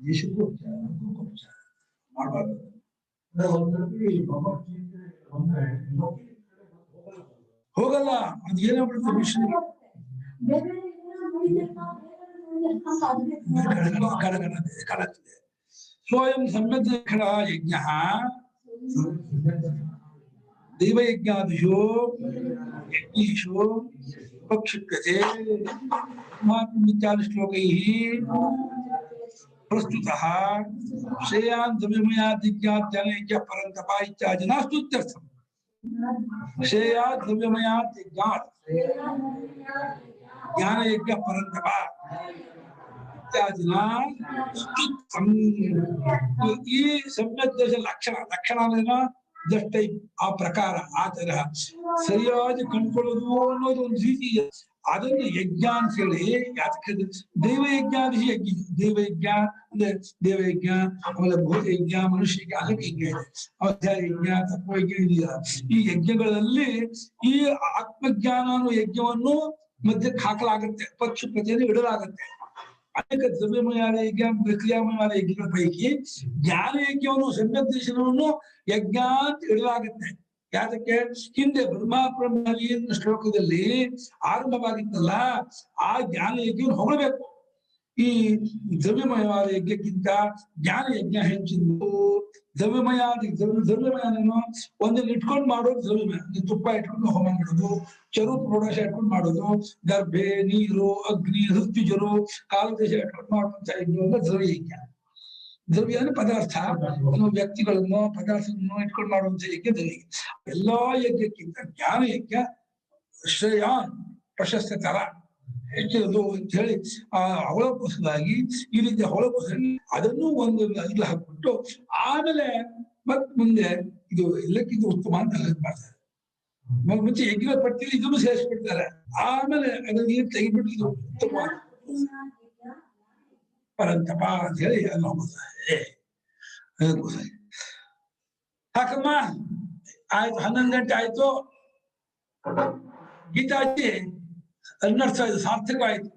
ದೇಶಕ್ಕೂ ಅಪಚಾರ, ಲೋಕಕ್ಕೂ ಅಪಚಾರ ಮಾಡಬಾರ್ದು. ಹೋಗಲ್ಲ, ಅದು ಏನಾಗ್ಬಿಡುತ್ತೆ ಮಿಷನ್ ಕಳಕ್ತಿದೆ. ಸ್ವಯಂ ಸಮ್ಯಕ್ಷಣ ಯಜ್ಞ ದೈವಯಜ್ಞಾದಿಷು ಯಜ್ಞೇಷು ಪಕ್ಷಿಪ್ಯತೆ ಇತ್ಯಾದಿ ಶ್ಲೋಕೈಃ ಪ್ರಸ್ತುತಃ ಶ್ರೇಯಾನ್ ದ್ರವ್ಯಮಯಾದಿಜ್ಞಾತ್ಯನೈಕ್ಯ ಪರಂತಪ ಇತ್ಯಾದಿ ನಾಸ್ತುತ್ಯರ್ಥಂ. ಶ್ರೇಯಾತ್ ದ್ರವ್ಯಮಯಾತ್ ಯಜ್ಞಾತ್ ಜ್ಞಾನಯಜ್ಞ ಪರಂತಪ ಇತ್ಯಾದಿನ ಸ್ತುತ್ಯರ್ಥಂ. ಈ ಸಮ್ಯಕ್ ದಶ ಲಕ್ಷಣ ಅಂದ್ರೆ ಜಸ್ಟ್ ಆ ಪ್ರಕಾರ, ಆ ತರಹ ಸರಿಯಾಗಿ ಕಂಡುಕೊಳ್ಳೋದು ಅನ್ನೋದು ಒಂದು ರೀತಿ. ಅದನ್ನು ಯಜ್ಞ ಅಂತ ಹೇಳಿ ಯಾತಕ್ಕೆ ದೈವಯಜ್ಞಾದಿ ಯಜ್ಞ, ದೈವಯಜ್ಞ ಅಂದ್ರೆ ದೇವಯಜ್ಞ, ಆಮೇಲೆ ಭೂತಯಜ್ಞ, ಮನುಷ್ಯಜ್ಞ, ಅನೇಕ ಯಜ್ಞ ಇದೆ. ಅಧ್ಯಾಯ ಯಜ್ಞ, ತತ್ವಯಜ್ಞ ಇದೆಯಲ್ಲ. ಈ ಯಜ್ಞಗಳಲ್ಲಿ ಈ ಆತ್ಮಜ್ಞಾನ ಅನ್ನೋ ಯಜ್ಞವನ್ನು ಮಧ್ಯಕ್ಕೆ ಹಾಕಲಾಗುತ್ತೆ, ಪಕ್ಷಿ ಪ್ರತಿಯನ್ನು ಇಡಲಾಗುತ್ತೆ. ಅನೇಕ ದ್ರವ್ಯಮಯಾದ ಯಜ್ಞ, ಕ್ರಿಯಾಮಯವಾದ ಯಜ್ಞಗಳ ಪೈಕಿ ಜ್ಞಾನ ಯಜ್ಞವನ್ನು, ಸಮ್ಯಕ್ ಯಜ್ಞ ಅಂತ ಇಡಲಾಗುತ್ತೆ. ಯಾತಕ್ಕೆ? ಹಿಂದೆ ಬ್ರಹ್ಮಾಪ್ರಹ್ಮಿ ಶ್ಲೋಕದಲ್ಲಿ ಆರಂಭವಾಗಿತ್ತಲ್ಲ, ಆ ಜ್ಞಾನ ಯಜ್ಞವನ್ನು ಹೊಗಳಬೇಕು. ಈ ದ್ರವ್ಯಮಯವಾದ ಯಜ್ಞಕ್ಕಿಂತ ಜ್ಞಾನ ಯಜ್ಞ ಹೆಚ್ಚಿದ್ದು. ದ್ರವ್ಯಮಯನೇನು ಒಂದನ್ನು ಇಟ್ಕೊಂಡು ಮಾಡೋದು ದ್ರವ್ಯಮಯ. ತುಪ್ಪ ಇಟ್ಕೊಂಡು ಹೋಮ ಮಾಡೋದು, ಚರು ಪ್ರೋಡಾಶ ಇಟ್ಕೊಂಡು ಮಾಡೋದು, ಗರ್ಭೆ, ನೀರು, ಅಗ್ನಿ, ಋತ್ವಿಜರು, ಕಾಲದೇಶ ಇಟ್ಕೊಂಡು ಮಾಡುವಂತ ಯಜ್ಞ ಅಂದ್ರೆ ದ್ರವ್ಯ ಯಜ್ಞ. ದ್ರವ್ಯ ಅಂದ್ರೆ ಪದಾರ್ಥ, ವ್ಯಕ್ತಿಗಳನ್ನು, ಪದಾರ್ಥಗಳನ್ನು ಇಟ್ಕೊಂಡು ಮಾಡುವಂತ ಯಜ್ಞ ದ್ರವ್ಯ. ಎಲ್ಲಾ ಯಜ್ಞಕ್ಕಿಂತ ಜ್ಞಾನ ಯಜ್ಞ ಶ್ರೇಯಾನ್ ಪ್ರಶಸ್ತ ತರ ಹೆಚ್ಚಿರೋದು ಅಂತ ಹೇಳಿ ಅವಳಕೋಸವಾಗಿ ಈ ರೀತಿ ಅವಳಕೋಸಲ್ಲಿ ಅದನ್ನು ಒಂದು ಇಲ್ಲಿ ಹಾಕ್ಬಿಟ್ಟು ಆಮೇಲೆ ಮತ್ ಮುಂದೆ ಇದು ಎಲ್ಲಕ್ಕಿಂತ ಉತ್ತಮ ಅಂತ ಮಾಡ್ತಾರೆ. ಮುಂಚೆ ಯಜ್ಞ ಪಟ್ಟಿಯಲ್ಲಿ ಇದನ್ನು ಸೇರಿಸ್ಬಿಡ್ತಾರೆ. ಆಮೇಲೆ ಅದನ್ನ ನೀರು ತೆಗಿಬಿಟ್ಟು ಇದು ಉತ್ತಮ ಪರಂತಪ ಅಂತ ಹೇಳಿ ಹಾಕಮ್ಮ. ಆಯ್ತು, 11 ಗಂಟೆ ಆಯ್ತು. ಗೀತಾಜಿ ಅನ್ನರ್ಥ ಇದು ಸಾರ್ಥಕ ಆಯ್ತು.